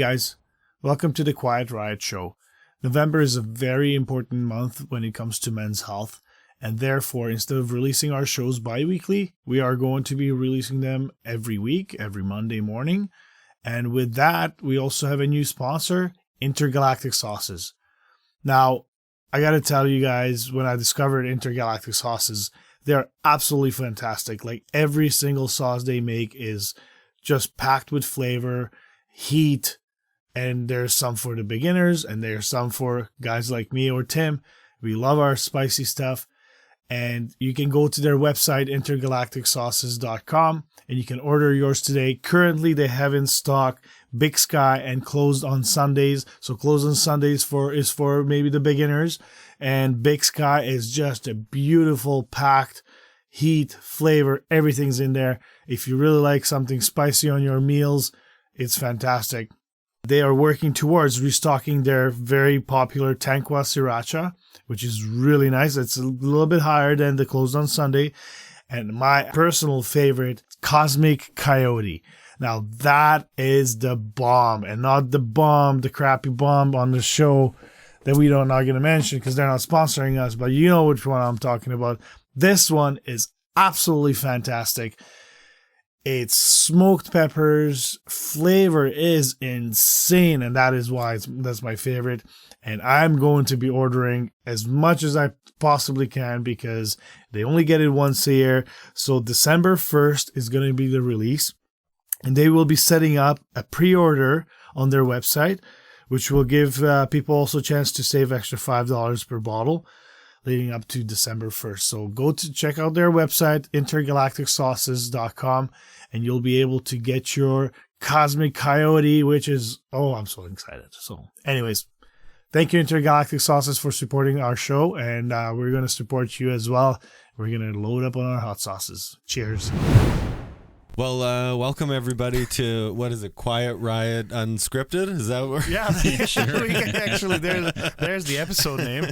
guys, welcome to the Quiet Riot Show. November is a very important month when it comes to men's health, and therefore, instead of releasing our shows bi-weekly, we are going to be releasing them every week, every Monday morning. And with that, we also have a new sponsor, Intergalactic Sauces. Now, I gotta tell you guys, when I discovered Intergalactic Sauces, they're absolutely fantastic. Like, every single sauce they make is just packed with flavor, heat, and there's some for the beginners, and there's some for guys like me or Tim. We love our spicy stuff. And you can go to their website, intergalacticsauces.com, and you can order yours today. Currently, they have in stock Big Sky and closed on Sundays. So closed on Sundays is for maybe the beginners. And Big Sky is just a beautiful, packed heat, flavor, everything's in there. If you really like something spicy on your meals, it's fantastic. They are working towards restocking their very popular Tanqua Sriracha, which is really nice. It's a little bit higher than the closed on Sunday. And my personal favorite, Cosmic Coyote. Now that is the bomb, and not the crappy bomb on the show that we don't not going to mention because they're not sponsoring us, but you know which one I'm talking about. This one is absolutely fantastic. It's smoked peppers. Flavor is insane, and that is why that's my favorite. And I'm going to be ordering as much as I possibly can because they only get it once a year. So December 1st is going to be the release, and they will be setting up a pre-order on their website, which will give people also a chance to save extra $5 per bottle leading up to December 1st. So go to check out their website, intergalacticsauces.com, and you'll be able to get your Cosmic Coyote, which is, I'm so excited. So anyways, thank you, Intergalactic Sauces, for supporting our show, and we're going to support you as well. We're going to load up on our hot sauces. Cheers. Well, welcome everybody to, what is it, Quiet Riot Unscripted? Is that what? Yeah, sure. We can actually, there's the episode name.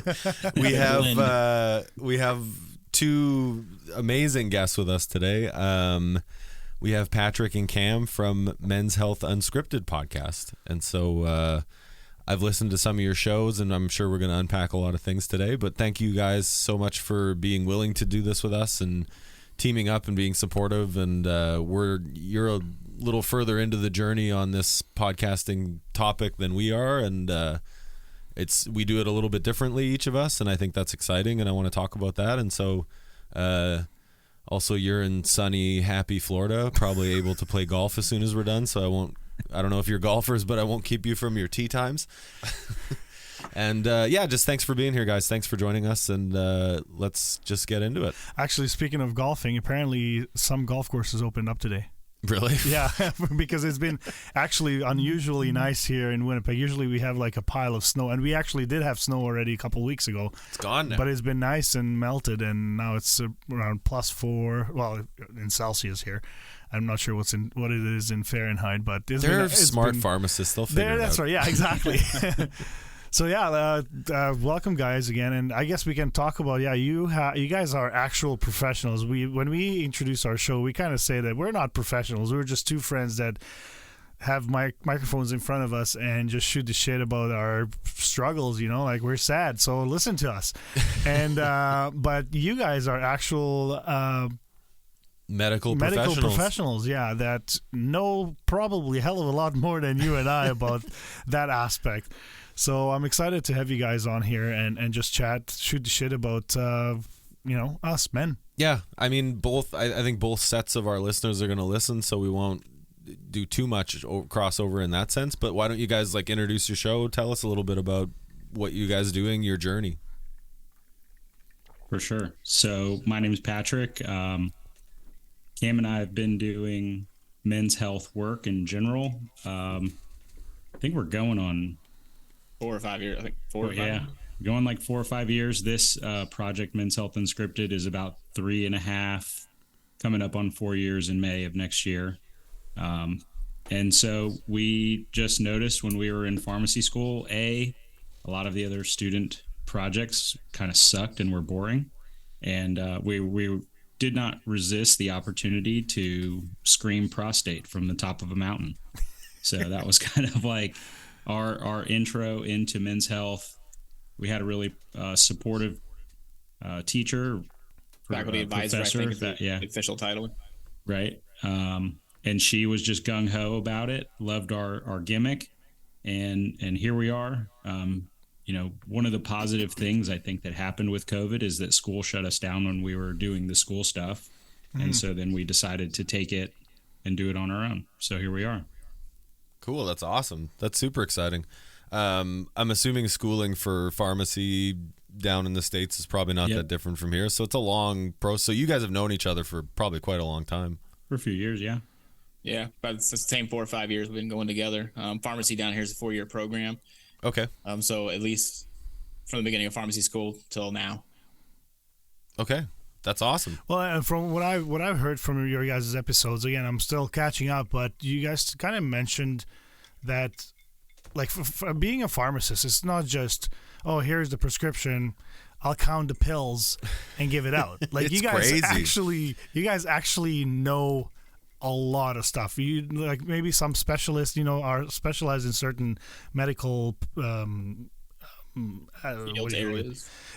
We have two amazing guests with us today. We have Patrick and Cam from Men's Health Unscripted podcast. And so I've listened to some of your shows, and I'm sure we're going to unpack a lot of things today. But thank you guys so much for being willing to do this with us and teaming up and being supportive. And you're a little further into the journey on this podcasting topic than we are. And we do it a little bit differently, each of us. And I think that's exciting. And I want to talk about that. And so, also, you're in sunny, happy Florida, probably able to play golf as soon as we're done. So I don't know if you're golfers, but I won't keep you from your tee times. And just thanks for being here, guys. Thanks for joining us, and let's just get into it. Actually, speaking of golfing, apparently some golf courses opened up today. Really? Yeah, because it's been actually unusually nice here in Winnipeg. Usually we have like a pile of snow, and we actually did have snow already a couple weeks ago. It's gone now. But it's been nice and melted, and now it's around +4, well, in Celsius here. I'm not sure what it is in Fahrenheit, but they're smart pharmacists. They'll figure it out. That's right. Yeah, exactly. So welcome guys again, and I guess we can talk about you guys are actual professionals. When we introduce our show, we kind of say that we're not professionals. We're just two friends that have microphones in front of us and just shoot the shit about our struggles. Like, we're sad, so listen to us. And but you guys are actual medical professionals, that know probably a hell of a lot more than you and I about that aspect. So I'm excited to have you guys on here and just shoot the shit about, us men. Yeah. I mean, I think both sets of our listeners are going to listen, so we won't do too much crossover in that sense. But why don't you guys introduce your show? Tell us a little bit about what you guys are doing, your journey. For sure. So my name is Patrick. Cam and I have been doing men's health work in general. I think we're going on 4 or 5 years. I think 4 or 5. Yeah, going like 4 or 5 years. This project, Men's Health Unscripted, is about 3.5, coming up on 4 years in May of next year. And so we just noticed when we were in pharmacy school, a lot of the other student projects kind of sucked and were boring. And we did not resist the opportunity to scream prostate from the top of a mountain. So that was kind of like our intro into Men's Health. We had a really supportive teacher, Faculty advisor, I think, is the official title. Right. And she was just gung ho about it. Loved our gimmick, and here we are. One of the positive things I think that happened with COVID is that school shut us down when we were doing the school stuff, and so then we decided to take it and do it on our own. So here we are. Cool. That's awesome. That's super exciting. I'm assuming schooling for pharmacy down in the States is probably not that different from here. So it's a long process. So you guys have known each other for probably quite a long time. For a few years, yeah. Yeah, but it's the same 4 or 5 years we've been going together. Pharmacy down here is a 4-year program. Okay. So at least from the beginning of pharmacy school till now. Okay. That's awesome. Well, and from what I've heard from your guys' episodes, again, I'm still catching up, but you guys kind of mentioned that, like, for being a pharmacist, it's not just, oh, here's the prescription, I'll count the pills and give it out. Like, It's you guys crazy. you guys actually know a lot of stuff. You, like, maybe some specialists, are specialized in certain medical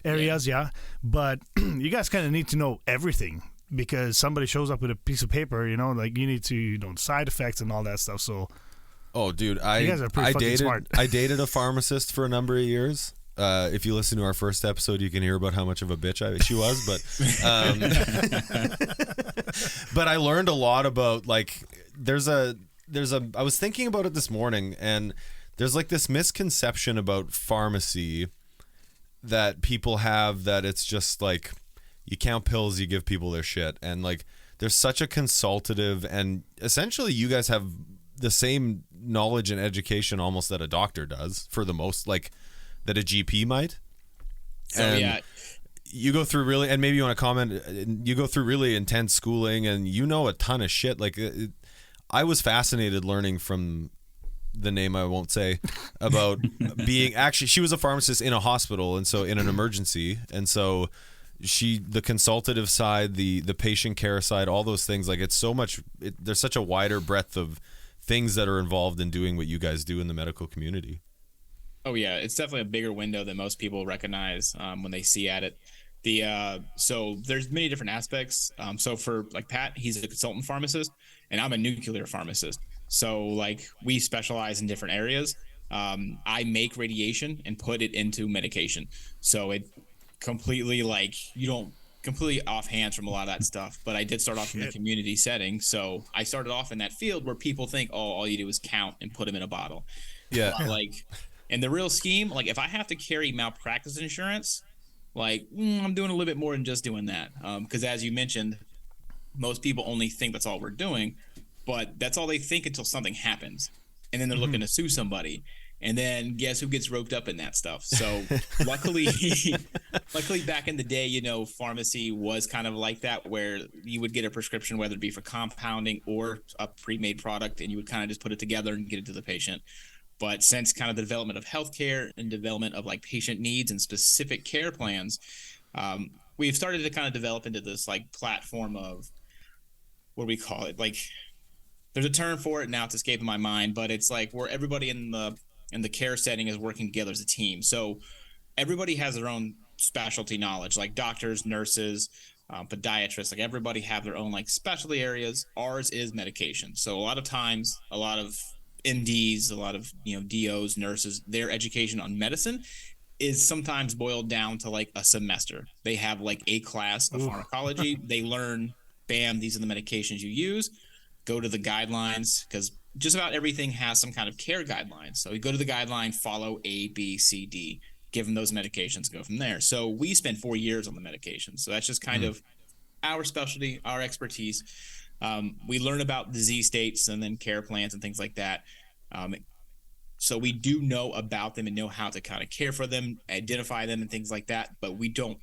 areas, yeah. But you guys kind of need to know everything, because somebody shows up with a piece of paper, like, you need to know side effects and all that stuff. So, oh, dude, you guys are pretty fucking smart. I dated a pharmacist for a number of years. If you listen to our first episode, you can hear about how much of a bitch she was. But I learned a lot about, like, I was thinking about it this morning, and there's like this misconception about pharmacy that people have, that it's just like you count pills, you give people their shit. And like, there's such a consultative, and essentially you guys have the same knowledge and education almost that a doctor does, for the most, like, that a GP might. So, and you go through really, and maybe you want to comment, you go through really intense schooling, and a ton of shit. Like, I was fascinated learning from the name I won't say about being, actually, she was a pharmacist in a hospital, and so in an emergency, and so the consultative side, the patient care side, all those things, like, it's so much, there's such a wider breadth of things that are involved in doing what you guys do in the medical community. Oh yeah, it's definitely a bigger window than most people recognize when they see at it. So there's many different aspects. So for, like, Pat, he's a consultant pharmacist, and I'm a nuclear pharmacist. So, like, we specialize in different areas. I make radiation and put it into medication. So it completely, like, you don't completely off hands from a lot of that stuff. But I did start off in a community setting. So I started off in that field where people think, oh, all you do is count and put them in a bottle. Yeah. But, like, in the real scheme, like, if I have to carry malpractice insurance, like, I'm doing a little bit more than just doing that. Because as you mentioned, most people only think that's all we're doing. But that's all they think until something happens. And then they're looking to sue somebody. And then guess who gets roped up in that stuff? So luckily back in the day, pharmacy was kind of like that, where you would get a prescription, whether it be for compounding or a pre-made product, and you would kind of just put it together and get it to the patient. But since kind of the development of healthcare and development of, like, patient needs and specific care plans, we've started to kind of develop into this, like, platform of, what do we call it? Like, there's a term for it now, it's escaping my mind, but it's like where everybody in the care setting is working together as a team. So everybody has their own specialty knowledge, like doctors, nurses, podiatrists, like, everybody have their own, like, specialty areas. Ours is medication. So a lot of times, a lot of MDs, a lot of, DOs, nurses, their education on medicine is sometimes boiled down to, like, a semester. They have, like, a class of pharmacology. They learn, bam, these are the medications you use. Go to the guidelines, because just about everything has some kind of care guidelines. So you go to the guideline, follow A, B, C, D, give them those medications, go from there. So we spent 4 years on the medications. So that's just kind of our specialty, our expertise. We learn about disease states and then care plans and things like that. So we do know about them and know how to kind of care for them, identify them and things like that, but we don't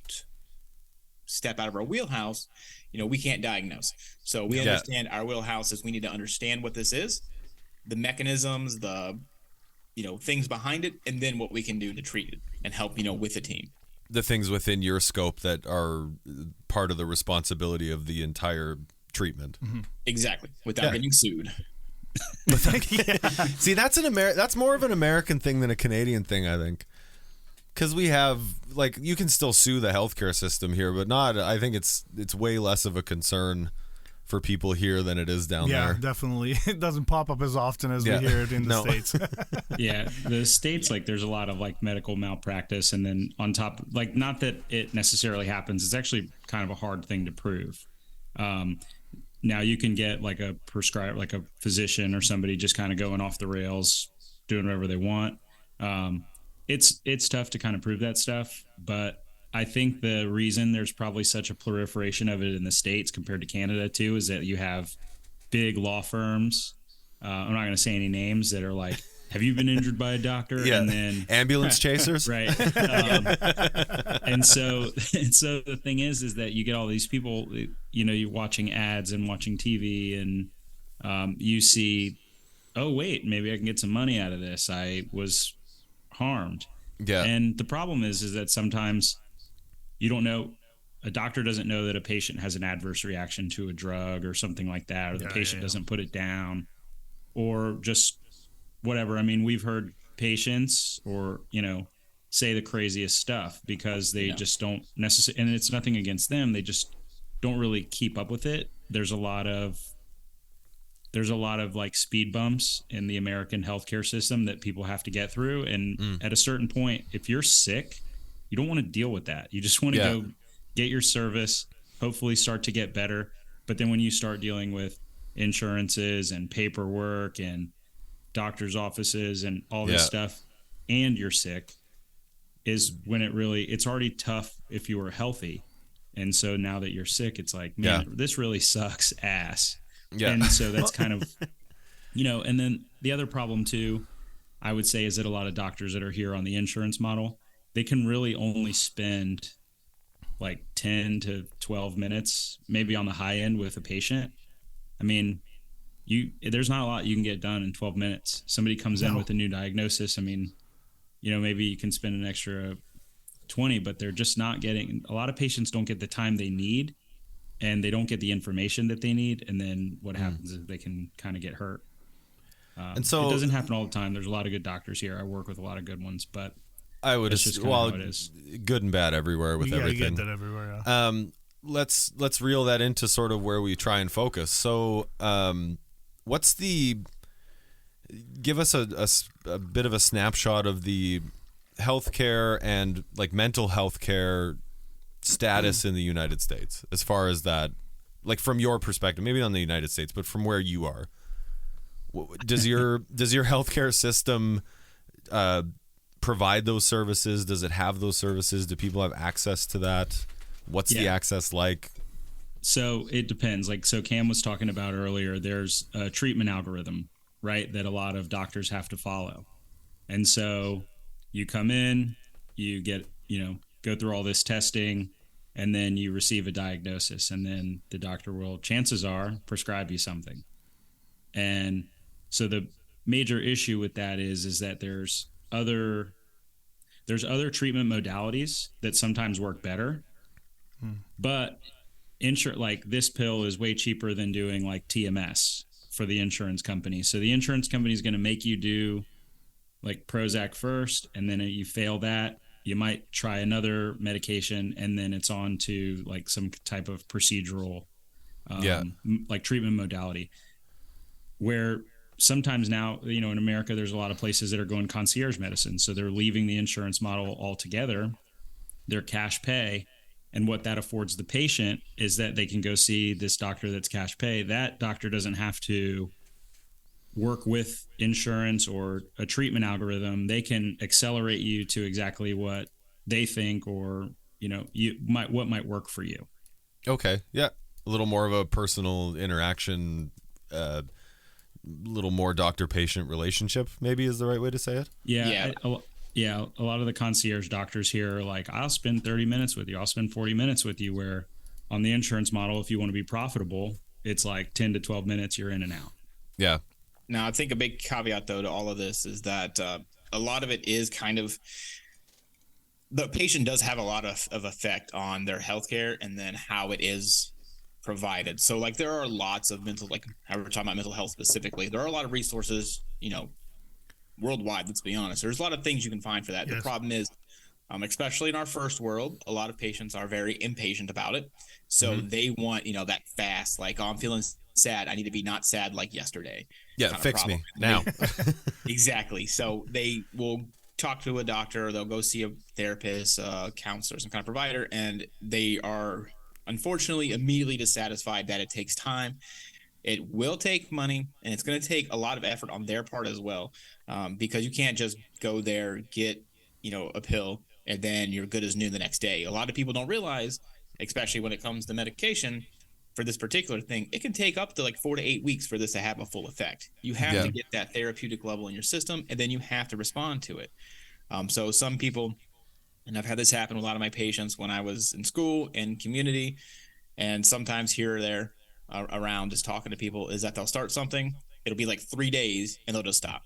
step out of our wheelhouse. We can't diagnose. So we understand our wheelhouse is we need to understand what this is, the mechanisms, the, things behind it, and then what we can do to treat it and help, with the team. The things within your scope that are part of the responsibility of the entire treatment. Exactly. Without getting sued. See, that's more of an American thing than a Canadian thing, I think. Because we have, like, you can still sue the healthcare system here, but I think it's way less of a concern for people here than it is down there. Yeah, definitely. It doesn't pop up as often as we hear it in the States. Yeah, the States, like, there's a lot of, like, medical malpractice, and then on top, like, not that it necessarily happens, it's actually kind of a hard thing to prove. Now you can get, like, a prescriber, like a physician or somebody just kind of going off the rails, doing whatever they want. It's tough to kind of prove that stuff, but I think the reason there's probably such a proliferation of it in the States compared to Canada too is that you have big law firms. I'm not going to say any names that are like, have you been injured by a doctor? Yeah. And then ambulance chasers. Right. And so the thing is that you get all these people, you know, you're watching ads and watching TV, and you see, oh wait, maybe I can get some money out of this. I was harmed. Yeah. And the problem is that sometimes you don't know, a doctor doesn't know that a patient has an adverse reaction to a drug or something like that, or the patient doesn't put it down, or just whatever. I mean, we've heard patients or, you know, say the craziest stuff because they just don't necessarily, and it's nothing against them, they just don't really keep up with it. There's a lot of like speed bumps in the American healthcare system that people have to get through. And at a certain point, if you're sick, you don't want to deal with that. You just want to go get your service, hopefully start to get better. But then when you start dealing with insurances and paperwork and doctor's offices and all this stuff, and you're sick, is when it's already tough if you were healthy. And so now that you're sick, it's like, man, this really sucks ass. Yeah. And so that's kind of, you know, and then the other problem too, I would say, is that a lot of doctors that are here on the insurance model, they can really only spend like 10 to 12 minutes, maybe on the high end, with a patient. I mean, there's not a lot you can get done in 12 minutes. Somebody comes in with a new diagnosis. I mean, you know, maybe you can spend an extra 20, but they're just not getting, a lot of patients don't get the time they need, and they don't get the information that they need. And then what happens is they can kind of get hurt. And so it doesn't happen all the time. There's a lot of good doctors here. I work with a lot of good ones, but I would assume, well, it is good and bad everywhere with everything. You get that everywhere. Yeah. Let's reel that into sort of where we try and focus. So, give us a bit of a snapshot of the healthcare and like mental health care status in the United States, as far as that, like from your perspective, maybe not in the United States, but from where you are. Does your healthcare system provide those services? Does it have those services? Do people have access to that? What's the access like? So it depends. Like, so Cam was talking about earlier, there's a treatment algorithm, right, that a lot of doctors have to follow. And so you come in, you get, you know, go through all this testing, and then you receive a diagnosis, and then the doctor will, chances are, prescribe you something. And so the major issue with that is that there's other treatment modalities that sometimes work better, but like this pill is way cheaper than doing like TMS for the insurance company. So the insurance company is going to make you do like Prozac first, and then you fail that, you might try another medication, and then it's on to like some type of procedural like treatment modality, where sometimes now, you know, in America, there's a lot of places that are going concierge medicine. So they're leaving the insurance model altogether. They're cash pay. And what that affords the patient is that they can go see this doctor that's cash pay. That doctor doesn't have to work with insurance or a treatment algorithm. They can accelerate you to exactly what they think, or, you know, what might work for you. Okay. Yeah. A little more of a personal interaction, little more doctor-patient relationship, maybe, is the right way to say it. Yeah. A lot of the concierge doctors here are like, I'll spend 30 minutes with you. I'll spend 40 minutes with you, where on the insurance model, if you want to be profitable, it's like 10 to 12 minutes, you're in and out. Yeah. Now, I think a big caveat, though, to all of this is that a lot of it is kind of, the patient does have a lot of effect on their healthcare, and then how it is provided. So like there are lots of mental, like how we're talking about mental health specifically, there are a lot of resources, worldwide. Let's be honest. There's a lot of things you can find for that. Yes. The problem is, especially in our first world, a lot of patients are very impatient about it. So they want, that fast, like, oh, I'm feeling sad. I need to be not sad like yesterday. Yeah, kind of fix problem. me now. Exactly. So they will talk to a doctor, or they'll go see a therapist, counselor, some kind of provider, and they are unfortunately immediately dissatisfied that it takes time. It will take money, and it's going to take a lot of effort on their part as well, because you can't just go there, get, a pill, and then you're good as new the next day. A lot of people don't realize, especially when it comes to medication, for this particular thing, it can take up to like 4 to 8 weeks for this to have a full effect. You have to get that therapeutic level in your system, and then you have to respond to it. So some people, and I've had this happen with a lot of my patients when I was in school and community, and sometimes here or there, around just talking to people, is that they'll start something, it'll be like 3 days, and they'll just stop.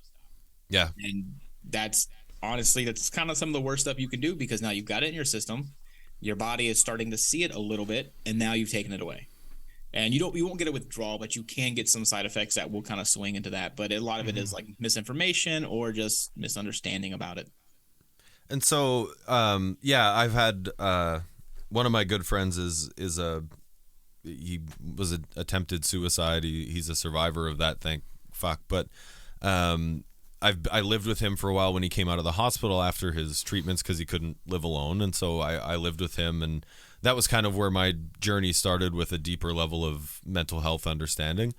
Yeah. And that's honestly, that's kind of some of the worst stuff you can do, because now you've got it in your system, your body is starting to see it a little bit, and now you've taken it away. And you won't get a withdrawal, but you can get some side effects that will kind of swing into that. But a lot of it is like misinformation or just misunderstanding about it. And so, I've had one of my good friends he was attempted suicide. He's a survivor of that. Thank fuck. But I lived with him for a while when he came out of the hospital after his treatments, because he couldn't live alone. And so I lived with him, and that was kind of where my journey started, with a deeper level of mental health understanding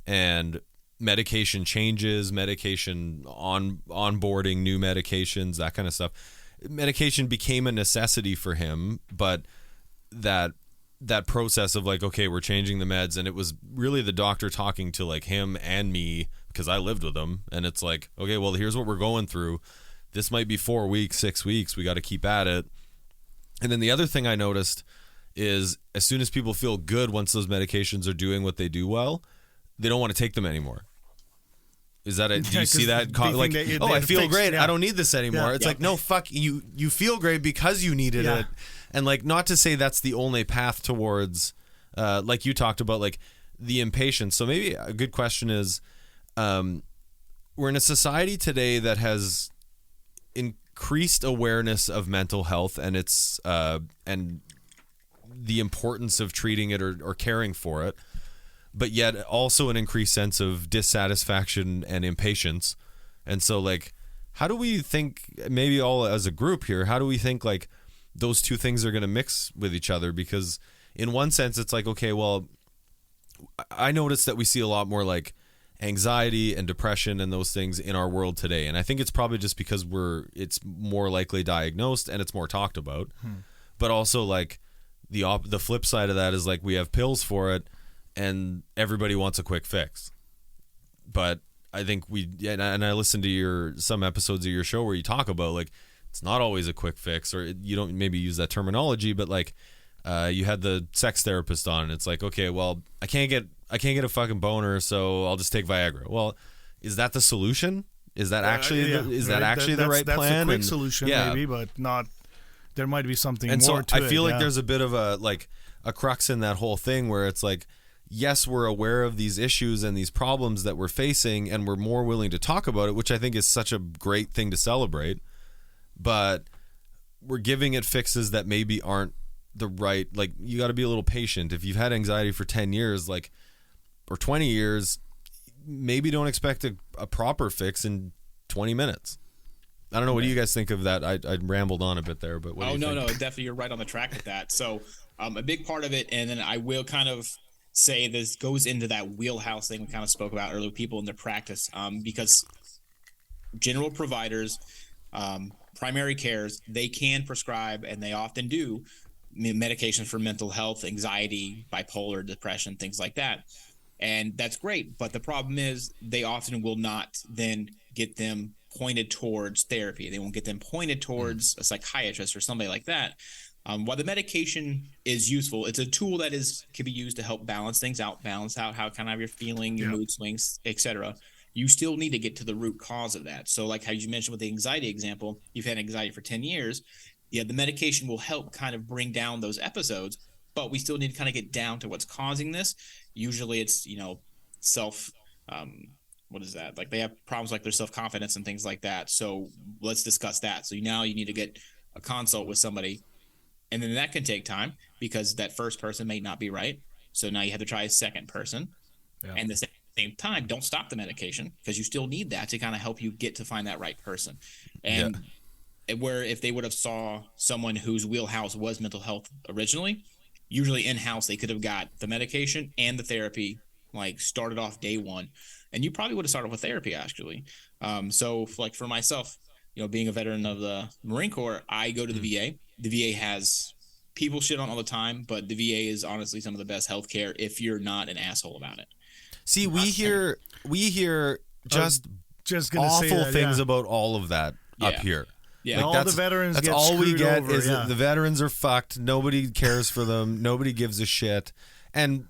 and medication changes, medication onboarding new medications, that kind of stuff. Medication became a necessity for him, but that process of like, okay, we're changing the meds, and it was really the doctor talking to like him and me, because I lived with him, and it's like, okay, well, here's what we're going through. This might be 4 weeks, 6 weeks. We got to keep at it. And then the other thing I noticed is, as soon as people feel good, once those medications are doing what they do well, they don't want to take them anymore. Is that it? Do you see that? Like, I feel great. Yeah. I don't need this anymore. Yeah. It's like, no, fuck, you feel great because you needed it. And like, not to say that's the only path towards, like you talked about, like the impatience. So maybe a good question is, we're in a society today that has increased awareness of mental health and its and the importance of treating it or caring for it, but yet also an increased sense of dissatisfaction and impatience. And so, like, how do we think, maybe all as a group here, how do we think like those two things are going to mix with each other? Because in one sense, it's like, okay, well, I noticed that we see a lot more like anxiety and depression and those things in our world today. And I think it's probably just because it's more likely diagnosed and it's more talked about. But also, like, the flip side of that is like, we have pills for it and everybody wants a quick fix. But I think and I listened to some episodes of your show where you talk about like, it's not always a quick fix, or you don't maybe use that terminology, but like, you had the sex therapist on, and it's like, okay, well, I can't get a fucking boner, so I'll just take Viagra. Well, is that the solution? Is that actually the right plan? That's a quick solution, maybe, but not. There might be something and more so to it. I feel like there's a bit of a crux in that whole thing where it's like, yes, we're aware of these issues and these problems that we're facing, and we're more willing to talk about it, which I think is such a great thing to celebrate. But we're giving it fixes that maybe aren't the right, like, you got to be a little patient. If you've had anxiety for 10 years, like, or 20 years, maybe don't expect a proper fix in 20 minutes. I don't know. What do you guys think of that? I rambled on a bit there, but what do you think? No, definitely, you're right on the track with that. So a big part of it, and then I will kind of say this goes into that wheelhouse thing we kind of spoke about earlier, people in their practice, because general providers, primary cares, they can prescribe, and they often do, medications for mental health, anxiety, bipolar, depression, things like that. And that's great. But the problem is they often will not then get them pointed towards therapy. They won't get them pointed towards a psychiatrist or somebody like that. While the medication is useful, it's a tool that can be used to help balance things out, balance out how kind of you're feeling, your mood swings, etc. You still need to get to the root cause of that. So like how you mentioned with the anxiety example, you've had anxiety for 10 years. Yeah, the medication will help kind of bring down those episodes, but we still need to kind of get down to what's causing this. Usually it's, self, what is that? Like they have problems like their self-confidence and things like that. So let's discuss that. So now you need to get a consult with somebody, and then that can take time because that first person may not be right. So now you have to try a second person. Yeah. And the same time, don't stop the medication because you still need that to kind of help you get to find that right person. And where if they would have saw someone whose wheelhouse was mental health originally, usually in-house they could have got the medication and the therapy like started off day one, and you probably would have started with therapy actually. So like for myself, being a veteran of the Marine Corps, I go to the VA. The VA has people shit on all the time, but the VA is honestly some of the best healthcare if you're not an asshole about it. See, we hear just awful things about all of that up here. Yeah, like all the veterans. That's get all we get over, is that the veterans are fucked. Nobody cares for them. Nobody gives a shit. And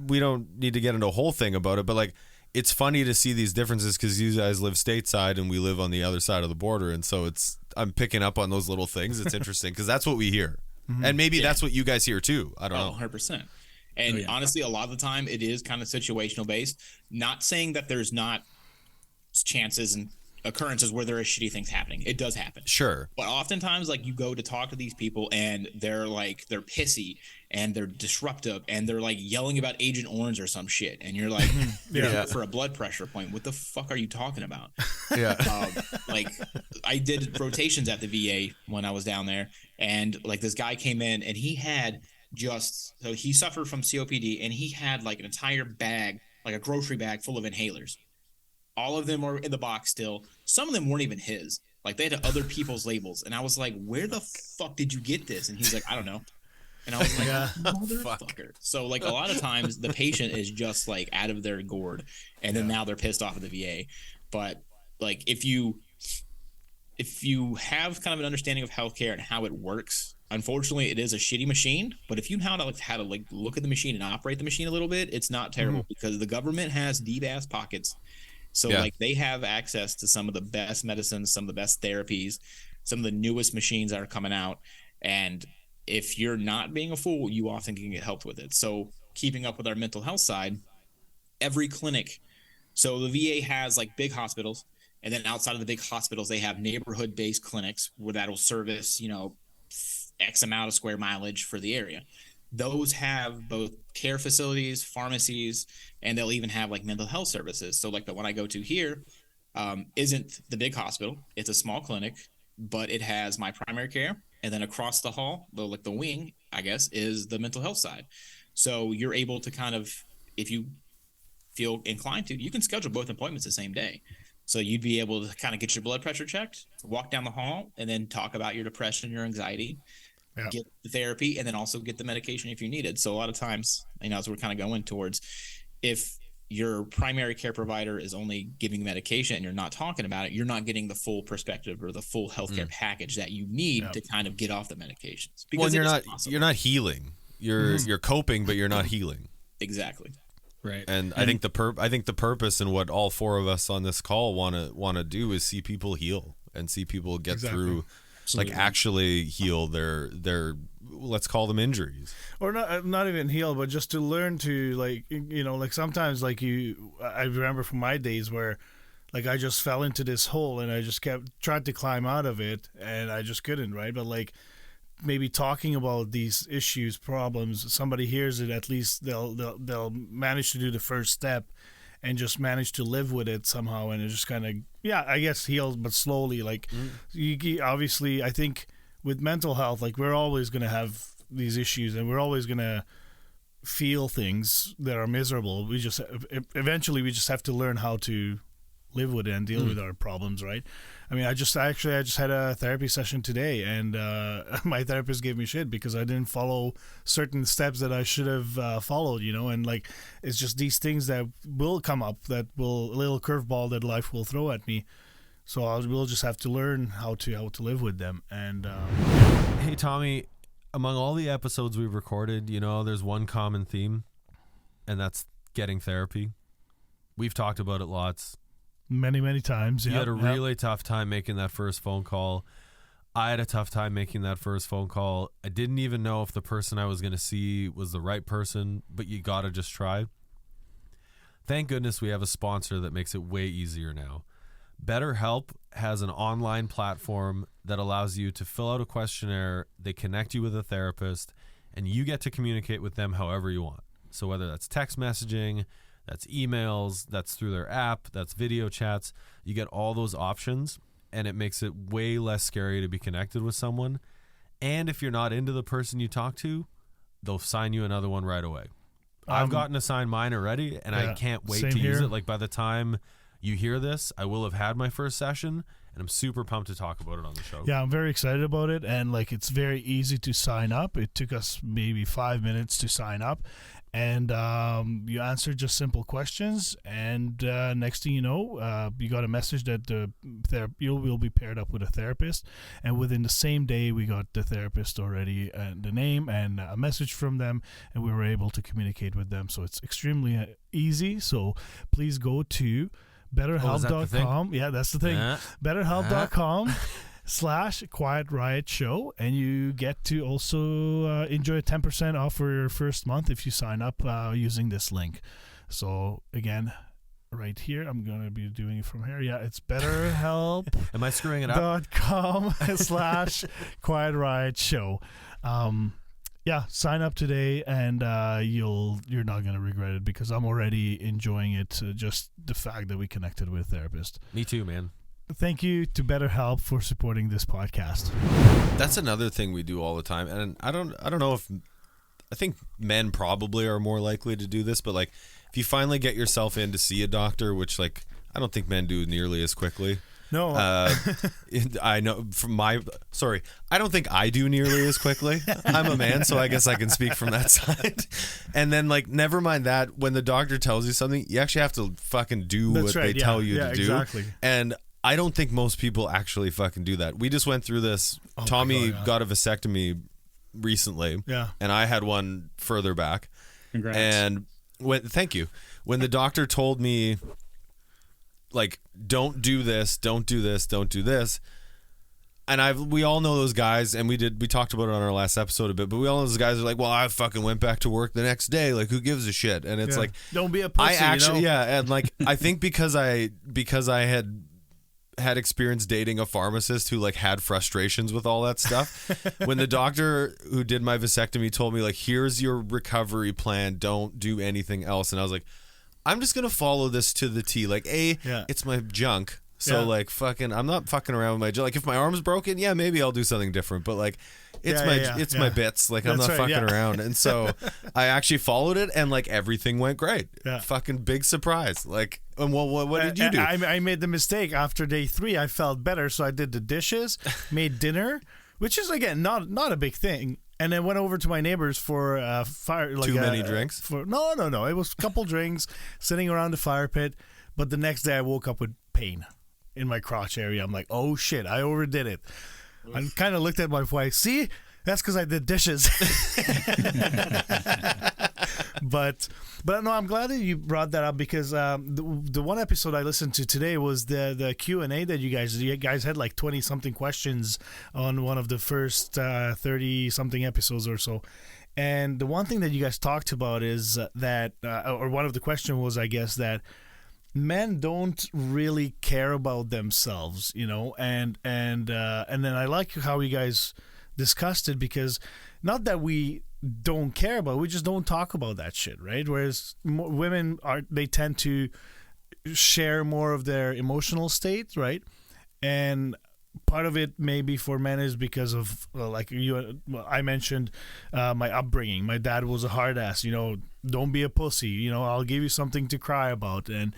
we don't need to get into a whole thing about it, but like it's funny to see these differences because you guys live stateside and we live on the other side of the border, and so I'm picking up on those little things. It's interesting because that's what we hear, and maybe that's what you guys hear too. I don't know. 100%. And honestly, a lot of the time it is kind of situational based. Not saying that there's not chances and occurrences where there are shitty things happening. It does happen. Sure. But oftentimes, like, you go to talk to these people and they're pissy and they're disruptive and they're like yelling about Agent Orange or some shit. And you're like, for a blood pressure point, what the fuck are you talking about? Yeah. Like I did rotations at the VA when I was down there, and like this guy came in and he had so he suffered from COPD and he had like an entire bag, like a grocery bag full of inhalers. All of them were in the box still. Some of them weren't even his. Like they had other people's labels. And I was like, where the fuck did you get this? And he's like, I don't know. And I was like, motherfucker. So like a lot of times the patient is just like out of their gourd. And then now they're pissed off at the VA. But like if you have kind of an understanding of healthcare and how it works, unfortunately it is a shitty machine. But if you know how to look at the machine and operate the machine a little bit, it's not terrible because the government has deep ass pockets. So like they have access to some of the best medicines, some of the best therapies, some of the newest machines that are coming out. And if you're not being a fool, you often can get helped with it. So keeping up with our mental health side, every clinic. So the VA has like big hospitals, and then outside of the big hospitals, they have neighborhood-based clinics where that'll service, X amount of square mileage for the area. Those have both care facilities, pharmacies, and they'll even have like mental health services. So like the one I go to here isn't the big hospital. It's a small clinic, but it has my primary care. And then across the hall, the wing, I guess, is the mental health side. So you're able to kind of, if you feel inclined to, you can schedule both appointments the same day. So you'd be able to kind of get your blood pressure checked, walk down the hall, and then talk about your depression, your anxiety. Yeah. Get the therapy, and then also get the medication if you need it. So a lot of times, as we're kind of going towards, if your primary care provider is only giving medication and you're not talking about it, you're not getting the full perspective or the full healthcare package that you need to kind of get off the medications. Because you're not healing. You're coping, but you're not healing. Exactly. Right. And I think the purpose and what all four of us on this call want to do is see people heal and see people get through. Absolutely. Like actually heal their let's call them injuries, or not even heal, but just to learn to like sometimes I remember from my days where like I just fell into this hole and I just tried to climb out of it and I just couldn't, right? But like maybe talking about these issues, problems, somebody hears it, at least they'll manage to do the first step and just manage to live with it somehow, and it just kind of, I guess heals, but slowly. Like, obviously, I think with mental health, like we're always going to have these issues, and we're always going to feel things that are miserable. We just eventually have to learn how to live with it and deal with our problems, right? I mean, I just had a therapy session today, and my therapist gave me shit because I didn't follow certain steps that I should have followed, and like it's just these things that will come up, that will a little curveball that life will throw at me. So we'll just have to learn how to live with them. And hey, Tommy, among all the episodes we've recorded, there's one common theme, and that's getting therapy. We've talked about it lots. Many times. You had a really tough time making that first phone call. I had a tough time making that first phone call. I didn't even know if the person I was going to see was the right person, but you got to just try. Thank goodness we have a sponsor that makes it way easier now. BetterHelp has an online platform that allows you to fill out a questionnaire. They connect you with a therapist, and you get to communicate with them however you want. So whether that's text messaging, that's emails, that's through their app, that's video chats, you get all those options, and it makes it way less scary to be connected with someone. And if you're not into the person you talk to, they'll sign you another one right away. I've gotten assigned mine already, and I can't wait to use it. Like, by the time you hear this, I will have had my first session, and I'm super pumped to talk about it on the show. Yeah, I'm very excited about it, and like it's very easy to sign up. It took us maybe 5 minutes to sign up, and you answer just simple questions, and next thing you know, you got a message that you will be paired up with a therapist, and within the same day, we got the therapist already, the name and a message from them, and we were able to communicate with them. So it's extremely easy. So please go to BetterHelp.com. Yeah, that's the thing. BetterHelp.com/Quiet Riot Show, and you get to also enjoy 10% off for your first month if you sign up using this link. So again, right here, I'm going to be doing it from here. Yeah, it's BetterHelp. Am I screwing it up? .com/Quiet Riot Show. Yeah, sign up today, and you're not going to regret it, because I'm already enjoying it. Just the fact that we connected with a therapist. Me too, man. Thank you to BetterHelp for supporting this podcast. That's another thing we do all the time, and I don't know if I think men probably are more likely to do this, but like if you finally get yourself in to see a doctor, which like I don't think men do nearly as quickly. No, I know I don't think I do nearly as quickly. I'm a man, so I guess I can speak from that side. And then, like, never mind that. When the doctor tells you something, you actually have to fucking do what they tell you to do. Exactly. And I don't think most people actually fucking do that. We just went through this. Oh, Tommy got a vasectomy recently. Yeah. And I had one further back. Congrats. And thank you. When the doctor told me, like, don't do this, don't do this, don't do this. And we all know those guys, and we talked about it on our last episode a bit, but we all know those guys are like, well, I fucking went back to work the next day. Like, who gives a shit? And it's like, don't be a pussy. Yeah. And like, I think because I had experience dating a pharmacist who like had frustrations with all that stuff. When the doctor who did my vasectomy told me, like, here's your recovery plan, don't do anything else. And I was like, I'm just going to follow this to the T. Like, it's my junk. So, like, fucking, I'm not fucking around with my junk. Like, if my arm's broken, maybe I'll do something different. But, like, it's my bits. Like, I'm not fucking around. And so I actually followed it, and, like, everything went great. Yeah. Fucking big surprise. Like, and what did you do? I made the mistake. After day 3, I felt better. So I did the dishes, made dinner, which is, again, not a big thing. And then went over to my neighbors for fire. Like, Too many drinks? No. It was a couple drinks sitting around the fire pit. But the next day I woke up with pain in my crotch area. I'm like, oh shit, I overdid it. I kind of looked at my wife. See, that's because I did dishes. But no, I'm glad that you brought that up, because the one episode I listened to today was the Q&A that you guys had like 20 something questions on one of the first 30 something episodes or so. And the one thing that you guys talked about is that, or one of the question was, I guess, that men don't really care about themselves, and then I like how you guys discussed it, because not that we don't care about it, we just don't talk about that shit, right? Whereas women they tend to share more of their emotional state, right? And part of it maybe for men is because of I mentioned my upbringing. My dad was a hard ass, don't be a pussy, I'll give you something to cry about, and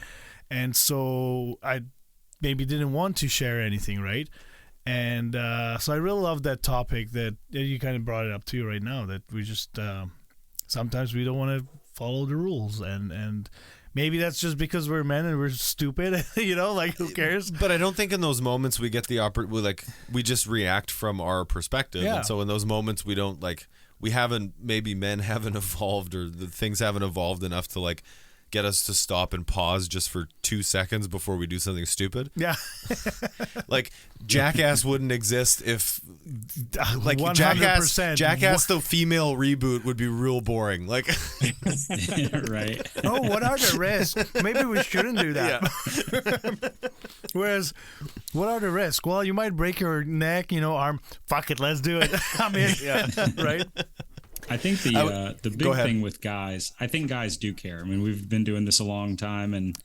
so I maybe didn't want to share anything, right? And so I really love that topic that you kind of brought it up to right now, that we just sometimes we don't want to follow the rules, and maybe that's just because we're men and we're stupid, like, who cares? But I don't think in those moments we get we just react from our perspective. Yeah. And so in those moments we don't, like, men haven't evolved, or the things haven't evolved enough to, like, get us to stop and pause just for 2 seconds before we do something stupid. Yeah. Like Jackass wouldn't exist if like 100%. Jackass the female reboot would be real boring. Like Right. Oh, what are the risks? Maybe we shouldn't do that. Whereas, what are the risks? Well, you might break your neck, arm. Fuck it, let's do it. I mean, right? I think the big thing with guys, I think guys do care. I mean, we've been doing this a long time, and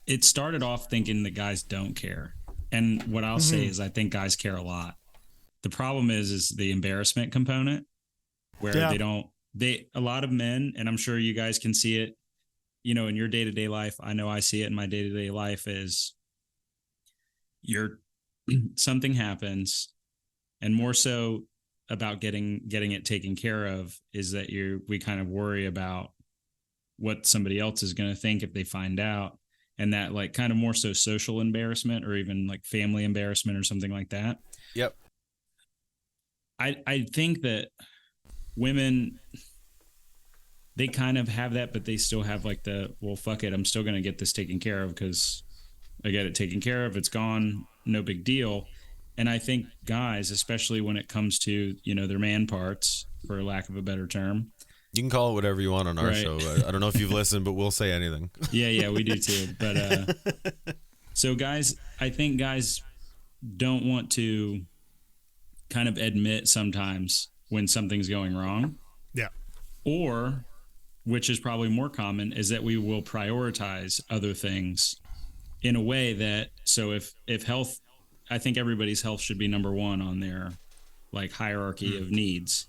it started off thinking that guys don't care. And what I'll say is I think guys care a lot. The problem is the embarrassment component where a lot of men, and I'm sure you guys can see it, in your day-to-day life. I know I see it in my day-to-day life is something happens, and more so about getting it taken care of is that we kind of worry about what somebody else is going to think if they find out, and that like kind of more so social embarrassment or even like family embarrassment or something like that. Yep. I think that women, they kind of have that, but they still have like well, fuck it, I'm still going to get this taken care of because I get it taken care of. It's gone, no big deal. And I think guys, especially when it comes to, their man parts, for lack of a better term. You can call it whatever you want on our show. I don't know if you've listened, but we'll say anything. Yeah, we do too. But so guys, I think guys don't want to kind of admit sometimes when something's going wrong. Yeah. Or, which is probably more common, is that we will prioritize other things in a way that, so if health, I think everybody's health should be number one on their like hierarchy of needs,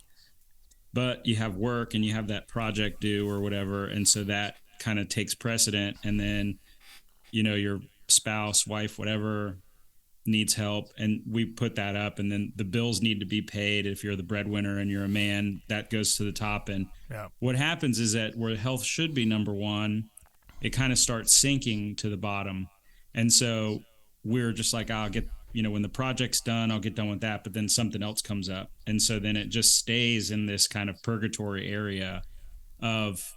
but you have work and you have that project due or whatever. And so that kind of takes precedent. And then, your spouse, wife, whatever needs help. And we put that up, and then the bills need to be paid. If you're the breadwinner and you're a man, that goes to the top. And what happens is that where health should be number one, it kind of starts sinking to the bottom. And so we're just like, I'll get, when the project's done, I'll get done with that. But then something else comes up. And so then it just stays in this kind of purgatory area of,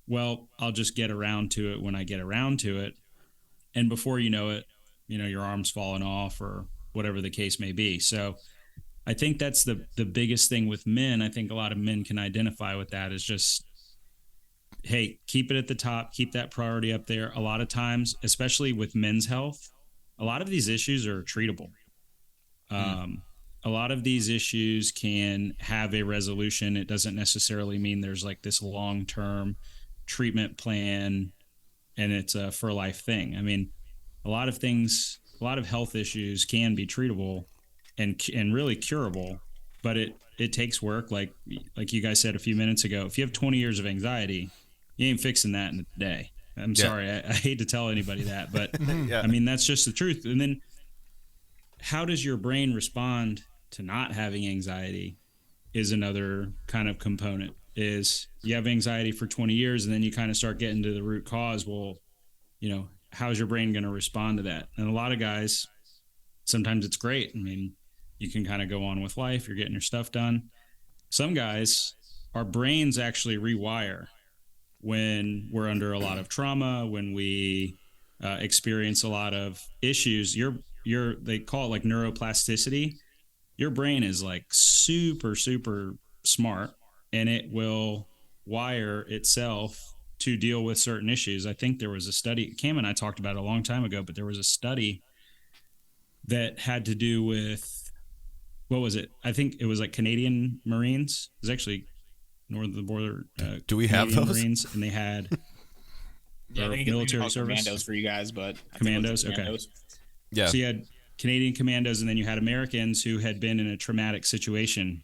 well, I'll just get around to it when I get around to it. And before you know it, your arm's falling off or whatever the case may be. So I think that's the biggest thing with men. I think a lot of men can identify with that, is just, hey, keep it at the top, keep that priority up there. A lot of times, especially with men's health, a lot of these issues are treatable. A lot of these issues can have a resolution. It doesn't necessarily mean there's like this long-term treatment plan and it's a for life thing. I mean, a lot of health issues can be treatable and really curable, but it takes work. Like you guys said a few minutes ago, if you have 20 years of anxiety, you ain't fixing that in a day. I'm sorry. I hate to tell anybody that, but I mean, that's just the truth. And then how does your brain respond to not having anxiety is another kind of component. Is you have anxiety for 20 years and then you kind of start getting to the root cause. Well, how's your brain going to respond to that? And a lot of guys, sometimes it's great. I mean, you can kind of go on with life. You're getting your stuff done. Some guys, our brains actually rewire when we're under a lot of trauma, when we experience a lot of issues. They call it like neuroplasticity. Your brain is like super, super smart, and it will wire itself to deal with certain issues. I think there was a study, Cam and I talked about it a long time ago, but there was a study that had to do with, what was it? I think it was like Canadian Marines. It was actually north of the border. Do we have Canadian those? Marines, and they had I think military service. Commandos for you guys, but Commandos, okay. Yeah. So you had Canadian commandos, and then you had Americans who had been in a traumatic situation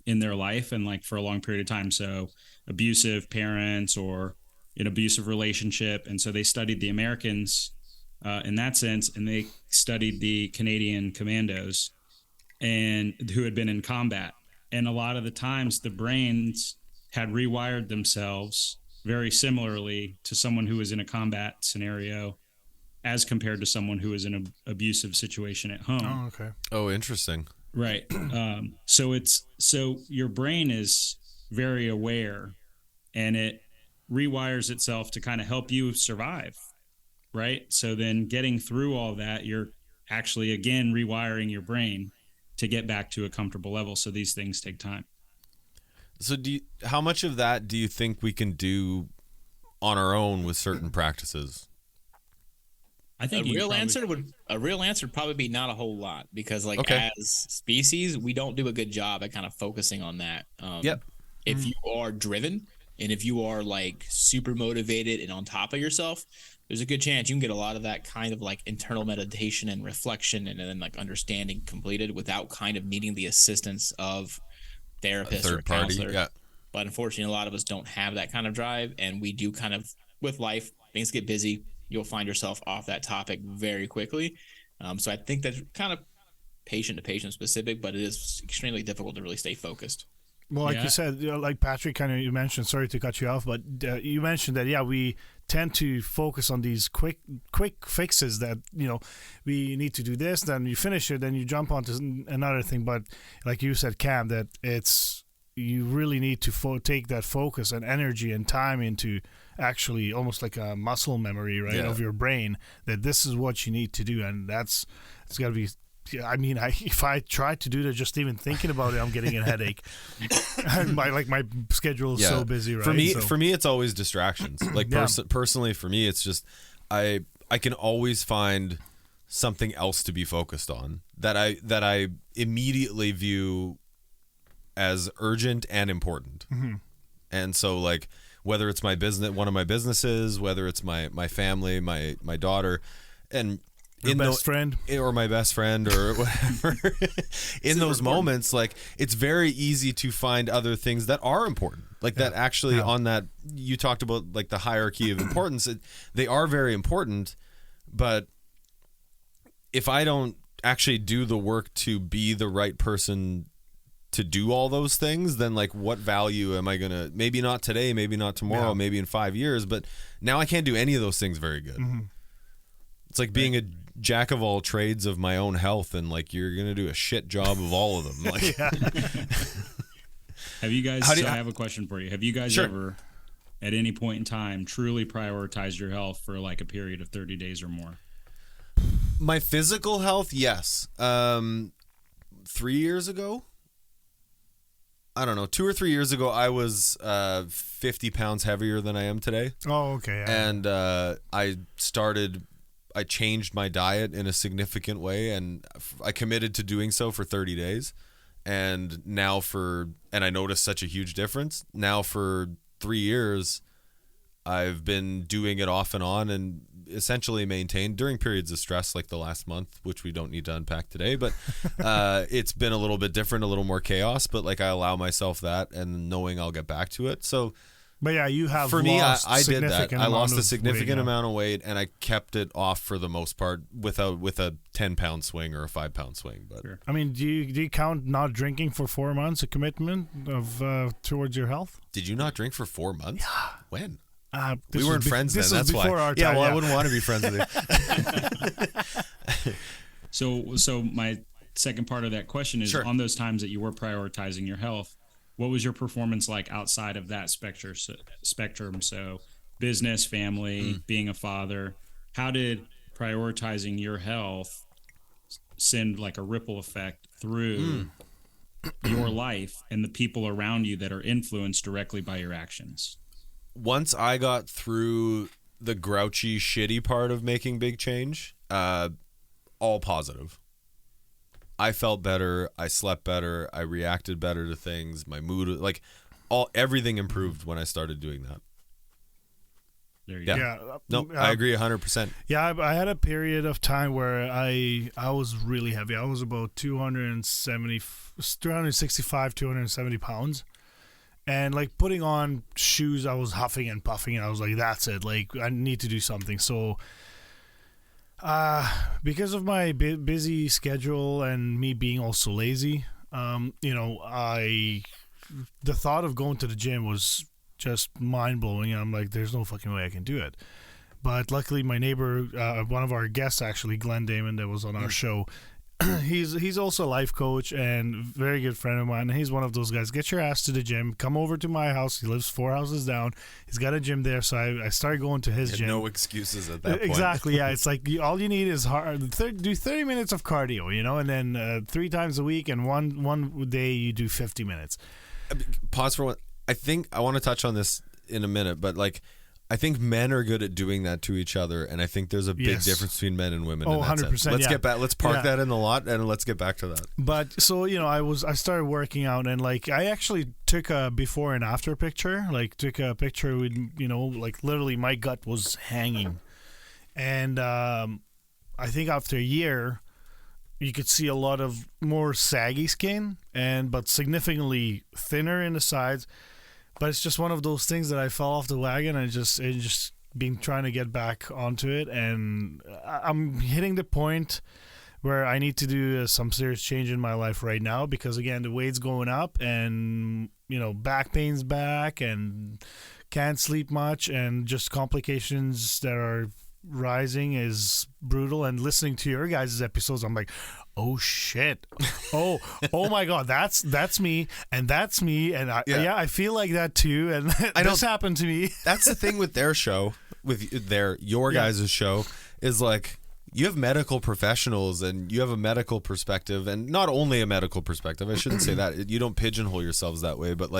in their life and like for a long period of time. So abusive parents or an abusive relationship. And so they studied the Americans in that sense, and they studied the Canadian commandos and who had been in combat. And a lot of the times the brains had rewired themselves very similarly to someone who was in a combat scenario as compared to someone who is in an abusive situation at home. Oh, okay. Oh, interesting. Right. So your brain is very aware, and rewires itself to kind of help you survive, right? So then getting through all that, you're actually, again, rewiring your brain to get back to a comfortable level. So these things take time. So how much of that do you think we can do on our own with certain practices? I think a real answer would probably be not a whole lot, because as species, we don't do a good job at kind of focusing on that. If you are driven and if you are like super motivated and on top of yourself, there's a good chance you can get a lot of that kind of like internal meditation and reflection and then like understanding completed without kind of needing the assistance of therapists or a counselor. Yeah. But unfortunately, a lot of us don't have that kind of drive, and we do kind of, with life, things get busy. You'll find yourself off that topic very quickly. So I think that's kind of patient to patient specific, but it is extremely difficult to really stay focused. Well, like you said, like Patrick you mentioned, sorry to cut you off, but you mentioned that, we tend to focus on these quick fixes that, we need to do this, then you finish it, then you jump onto another thing. But like you said, Cam, that you really need to take that focus and energy and time into actually almost like a muscle memory, right, of your brain, that this is what you need to do. And it's got to be, if I try to do that, just even thinking about it, I'm getting a headache. And my schedule is so busy, right? For me, it's always distractions. Like personally, for me, it's just I can always find something else to be focused on that I immediately view as urgent and important. Mm-hmm. And so like whether it's my business, one of my businesses, whether it's my family, my daughter, and friend or my best friend or whatever, in those moments, like it's very easy to find other things that are important, like that actually on that, you talked about like the hierarchy of importance. They are very important, but if I don't actually do the work to be the right person to do all those things, then like what value am I gonna, maybe not today, maybe not tomorrow, maybe in 5 years, but now I can't do any of those things very good. Mm-hmm. It's like being a jack of all trades of my own health, and like you're gonna do a shit job of all of them. Like have you guys, I have a question for you. Have you guys ever at any point in time truly prioritized your health for like a period of 30 days or more? My physical health, yes. 3 years ago, I don't know, 2 or 3 years ago, I was 50 pounds heavier than I am today. Oh, okay. Yeah. And I changed my diet in a significant way, and I committed to doing so for 30 days. And now and I noticed such a huge difference. Now for 3 years, I've been doing it off and on and essentially maintained during periods of stress like the last month, which we don't need to unpack today, but it's been a little bit different, a little more chaos, but like I allow myself that and knowing I'll get back to it. So but yeah, you have for me, I did that. I lost a significant amount of weight, and I kept it off for the most part with a 10-pound swing or a 5-pound swing. But I mean, do you count not drinking for 4 months a commitment of towards your health? Did you not drink for 4 months? Yeah. When? We weren't friends then. That's why. Our time, I wouldn't want to be friends with you. So my second part of that question is, on those times that you were prioritizing your health, what was your performance like outside of that spectrum? So business, family, being a father. How did prioritizing your health send like a ripple effect through your life and the people around you that are influenced directly by your actions? Once I got through the grouchy, shitty part of making big change, all positive. I felt better. I slept better. I reacted better to things. My mood, like everything improved when I started doing that. There you go. Yeah. No, I agree 100%. Yeah, I had a period of time where I was really heavy. I was about 265, 270 pounds. And like putting on shoes, I was huffing and puffing, and I was like, that's it. Like, I need to do something. So because of my busy schedule and me being also lazy, the thought of going to the gym was just mind-blowing. I'm like, there's no fucking way I can do it. But luckily my neighbor, one of our guests actually, Glenn Damon, that was on our show, he's also a life coach and very good friend of mine. He's one of those guys. Get your ass to the gym. Come over to my house. He lives 4 houses down. He's got a gym there, so I started going to his gym. No excuses at that point. Exactly. Yeah, it's like all you need is do 30 minutes of cardio, and then 3 times a week, and one day you do 50 minutes. Pause for one. I think I want to touch on this in a minute, but I think men are good at doing that to each other, and I think there's a big difference between men and women. Oh, in that 100%. sense. Let's get back. Let's park that in the lot, and let's get back to that. But so I started working out, and I actually took a before and after picture. Took a picture with literally my gut was hanging, and I think after a year, you could see a lot of more saggy skin, but significantly thinner in the sides. But it's just one of those things that I fell off the wagon, and it just been trying to get back onto it, and I'm hitting the point where I need to do some serious change in my life right now, because again, the weight's going up, and back pain's back, and can't sleep much, and just complications that are rising is brutal. And listening to your guys' episodes, I'm like, oh shit, oh my god, that's me, and that's me, and I feel like that too, and this happened to me. That's the thing with their show, your guys' show, is you have medical professionals, and you have a medical perspective, and not only a medical perspective. I shouldn't say that. You don't pigeonhole yourselves that way, but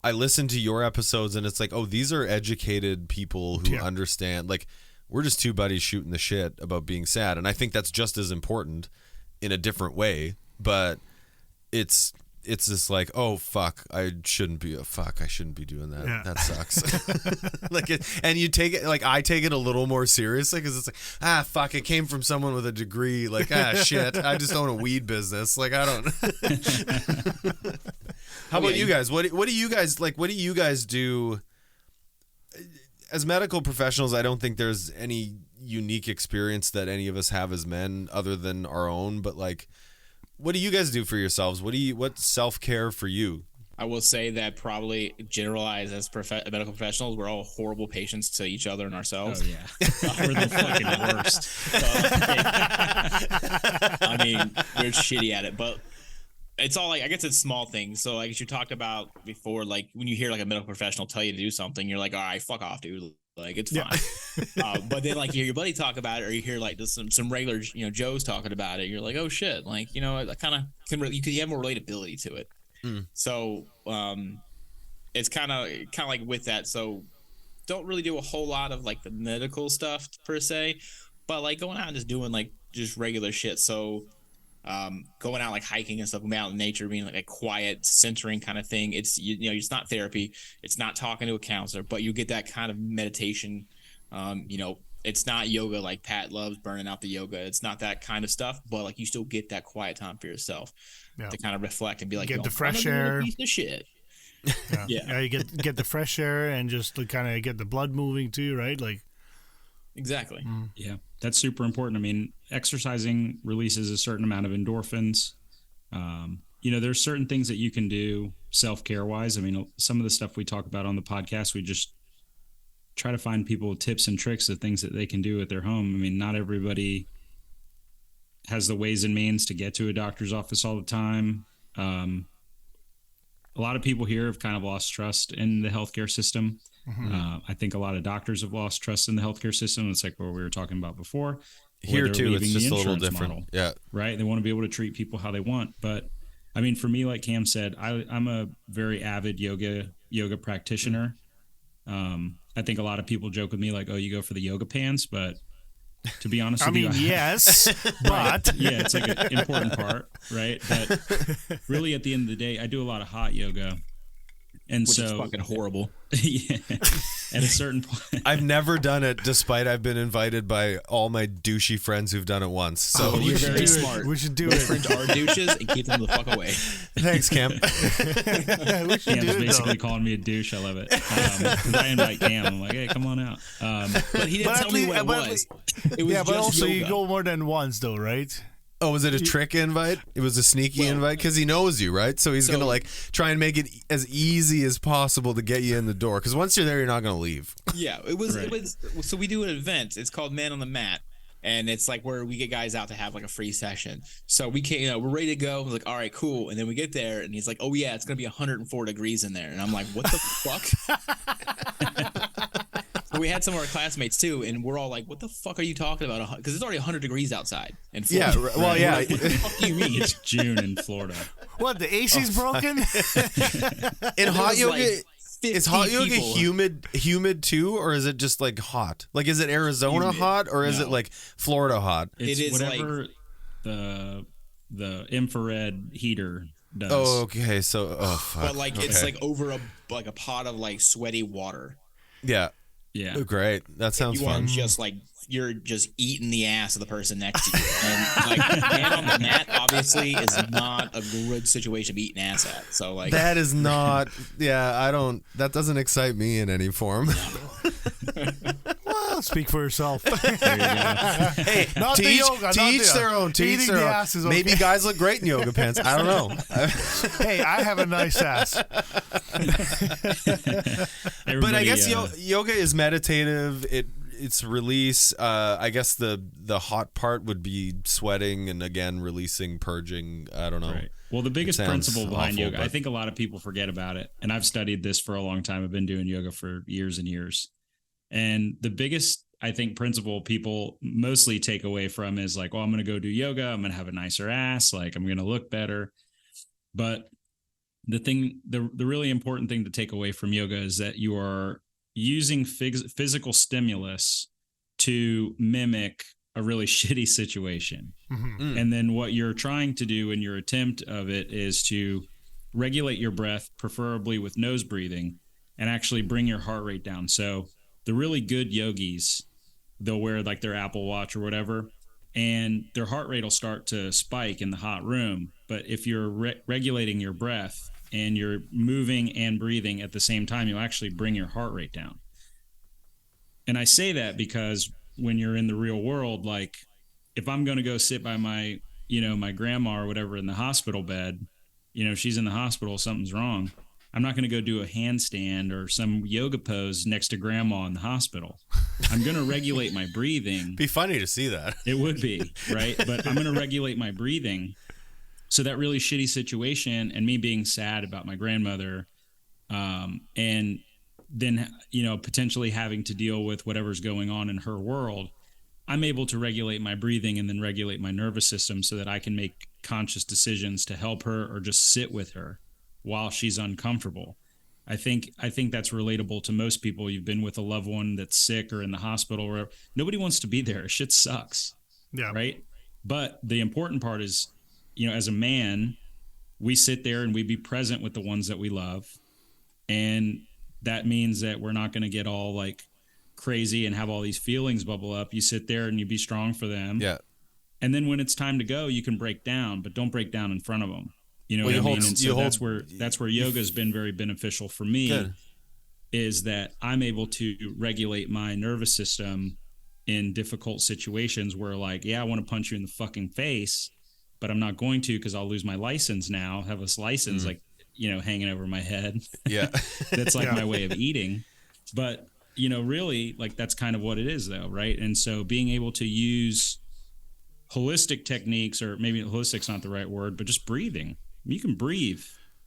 I listen to your episodes, and it's these are educated people who understand. We're just 2 buddies shooting the shit about being sad, and I think that's just as important in a different way. But it's this oh fuck, I shouldn't be doing that. Yeah. That sucks. And you take it I take it a little more seriously, because it's fuck, it came from someone with a degree. Shit, I just own a weed business. I don't. How about you guys? What do you guys What do you guys do? As medical professionals, I don't think there's any unique experience that any of us have as men other than our own. But what do you guys do for yourselves? What's self-care for you? I will say that probably generalized as medical professionals, we're all horrible patients to each other and ourselves. Oh yeah, we're the fucking worst. I mean, we're shitty at it, but it's all I guess it's small things. So as you talked about before, when you hear a medical professional tell you to do something, you're all right, fuck off, dude. It's fine. But then you hear your buddy talk about it, or you hear just some regular Joes talking about it, you're oh shit, I kind of can you have more relatability to it. So it's kind of with that. So don't really do a whole lot of the medical stuff per se, but going out and just doing just regular shit. So going out hiking and stuff, going out in nature, being a quiet, centering kind of thing. It's it's not therapy, it's not talking to a counselor, but you get that kind of meditation. It's not yoga Pat loves burning out the yoga. It's not that kind of stuff, but you still get that quiet time for yourself to kind of reflect and be get the fresh air. Piece of shit. Yeah, you get the fresh air and just to kind of get the blood moving too, right? Exactly. Yeah, that's super important. I mean, exercising releases a certain amount of endorphins. There's certain things that you can do self-care wise. I mean, some of the stuff we talk about on the podcast, we just try to find people tips and tricks of things that they can do at their home. I mean, not everybody has the ways and means to get to a doctor's office all the time. A lot of people here have kind of lost trust in the healthcare system. I think a lot of doctors have lost trust in the healthcare system. It's what we were talking about before. Here too, it's just a little different. Model, yeah. Right. They want to be able to treat people how they want. But I mean, for me, like Cam said, I'm a very avid yoga practitioner. I think a lot of people joke with me oh, you go for the yoga pants, but to be honest with you, yes, but yeah, it's an important part, right? But really at the end of the day, I do a lot of hot yoga. And which so is fucking horrible. Yeah. At a certain point. I've never done it, despite I've been invited by all my douchey friends who've done it once. So you're very smart. We should do Most it. friends are douches and keep them the fuck away. Thanks, Cam. Cam's basically calling me a douche. I love it. Because I invite Cam. I'm hey, come on out. But he didn't tell me what it was. It was but also yoga. you go more than once, though, right? Oh, was it a trick invite? It was a sneaky invite because he knows you, right? So he's gonna try and make it as easy as possible to get you in the door. Because once you're there, you're not gonna leave. Yeah, it was. So we do an event. It's called Man on the Mat, And it's like where we get guys out to have like a free session. So we can't, we're ready to go. We're like, all right, cool. And then we get there and he's like, oh yeah, it's going to be 104 degrees in there. And I'm like, what the fuck? But we had some of our classmates too. And we're all like, what the fuck are you talking about? Because it's already 100 degrees outside. In Florida. Yeah. Well, yeah. Like, what the fuck do you mean? It's June in Florida. What, the AC's broken? In hot yoga, like is hot yoga people. humid too, or is it just like hot? Like, is it Arizona Humid. hot, or is No. it like Florida hot? It's It is whatever the infrared heater does. Oh, okay. So, fuck. But like it's like over a pot of like sweaty water. yeah. Yeah. Oh, great. That sounds You fun. are just like you're just eating the ass of the person next to you. And like man on the mat obviously is not a good situation to be eating ass at. So like That is not. Yeah, I don't. That doesn't excite me in any form. Well, speak for yourself. There you go. Hey, Not to the each, yoga, to not each the- their own. To each eating their the own. ass is Maybe okay. guys look great in yoga pants. I don't know. Hey, I have a nice ass. But I guess Everybody, yoga is meditative. It's release. I guess the hot part would be sweating and again releasing, purging. I don't know. Right. Well, the biggest sounds principle behind awful, yoga, I but- think a lot of people forget about it. And I've studied this for a long time. I've been doing yoga for years and years. And the biggest, I think, principle people mostly take away from is like, oh, I'm going to go do yoga. I'm going to have a nicer ass. Like, I'm going to look better. But the really important thing to take away from yoga is that you are using physical stimulus to mimic a really shitty situation. And then what you're trying to do in your attempt of it is to regulate your breath, preferably with nose breathing, and actually bring your heart rate down. So the really good yogis, they'll wear like their Apple Watch or whatever, and their heart rate will start to spike in the hot room. But if you're regulating your breath and you're moving and breathing at the same time, you'll actually bring your heart rate down. And I say that because when you're in the real world, like if I'm going to go sit by my, my grandma or whatever in the hospital bed, she's in the hospital, something's wrong. I'm not going to go do a handstand or some yoga pose next to grandma in the hospital. I'm going to regulate my breathing. Be funny to see that. It would be, right? But I'm going to regulate my breathing. So that really shitty situation and me being sad about my grandmother, and then, potentially having to deal with whatever's going on in her world, I'm able to regulate my breathing and then regulate my nervous system so that I can make conscious decisions to help her or just sit with her while she's uncomfortable. I think that's relatable to most people. You've been with a loved one that's sick or in the hospital or whatever. Nobody wants to be there. Shit sucks. Yeah. Right. But the important part is, as a man, we sit there and we be present with the ones that we love. And that means that we're not going to get all like crazy and have all these feelings bubble up. You sit there and you be strong for them. Yeah. And then when it's time to go, you can break down, but don't break down in front of them. You know Well, what I you mean? hold- And you so hold- that's where yoga has been very beneficial for me. Good. Is that I'm able to regulate my nervous system in difficult situations where like, yeah, I want to punch you in the fucking face, but I'm not going to because I'll lose my license now. Have this license like, hanging over my head. Yeah. That's like my way of eating. But, really like that's kind of what it is though, right? And so being able to use holistic techniques, or maybe holistic's not the right word, but just breathing. You can breathe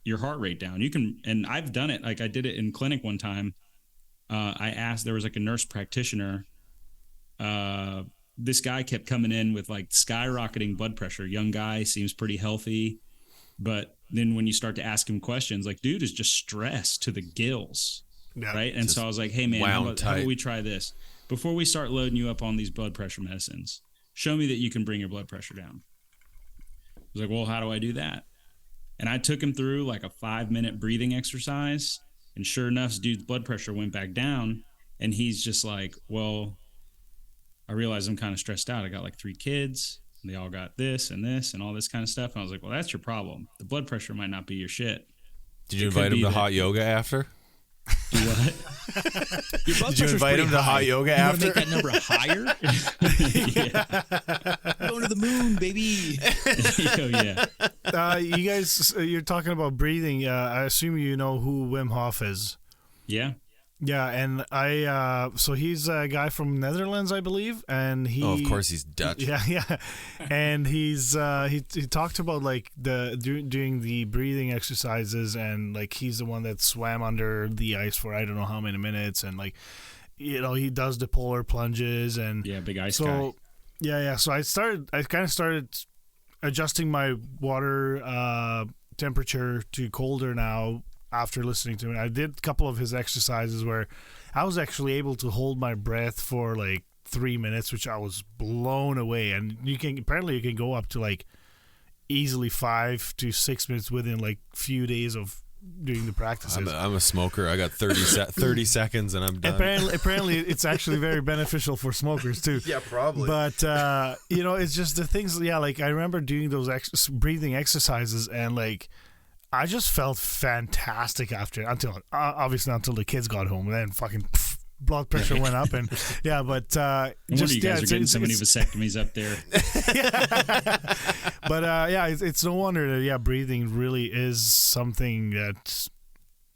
your heart rate down. You can, and I've done it. Like I did it in clinic one time. I asked, there was like a nurse practitioner. This guy kept coming in with like skyrocketing blood pressure. Young guy, seems pretty healthy. But then when you start to ask him questions, like dude is just stressed to the gills. Yeah. Right. And so I was like, hey man, how wound about tight. we try this? Before we start loading you up on these blood pressure medicines, show me that you can bring your blood pressure down. I was like, well, how do I do that? And I took him through like a 5-minute breathing exercise. And sure enough, this dude's blood pressure went back down. And he's just like, well, I realized I'm kind of stressed out. I got like 3 kids. And they all got this and all this kind of stuff. And I was like, well, that's your problem. The blood pressure might not be your shit. Did you It could invite him be to that- hot yoga after? Do what? Your blood Did you pressure's invite him pretty to hot high. yoga You wanna after? make that number higher? Going to the moon, baby. Oh, yeah. You guys, you're talking about breathing. I assume you know who Wim Hof is. Yeah. Yeah, and so he's a guy from Netherlands, I believe, and he. Oh, of course he's Dutch. Yeah, and he's he talked about like doing the breathing exercises, and like he's the one that swam under the ice for I don't know how many minutes, and like, he does the polar plunges and big ice guy. Yeah. So I kind of started adjusting my water temperature to colder now. After listening to him, I did a couple of his exercises where I was actually able to hold my breath for like 3 minutes, which I was blown away. And you can go up to like easily 5 to 6 minutes within like few days of doing the practices. I'm a smoker. I got 30 seconds and I'm done. Apparently, it's actually very beneficial for smokers too. Yeah, probably. But it's just the things. Yeah, like I remember doing those breathing exercises and like. I just felt fantastic until the kids got home, and then fucking blood pressure went up, and but you guys are getting so many vasectomies up there. But it's no wonder that breathing really is something that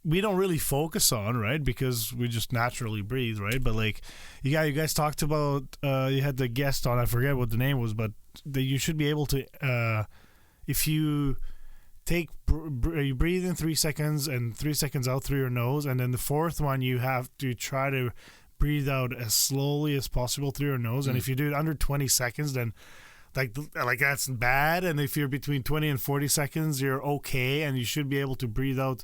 we don't really focus on, right? Because we just naturally breathe, right? But like, you guys talked about you had the guest on, I forget what the name was, but that you should be able to if you. You breathe in 3 seconds and 3 seconds out through your nose, and then the fourth one you have to try to breathe out as slowly as possible through your nose. And if you do it under 20 seconds, then like that's bad. And if you're between 20 and 40 seconds, you're okay, and you should be able to breathe out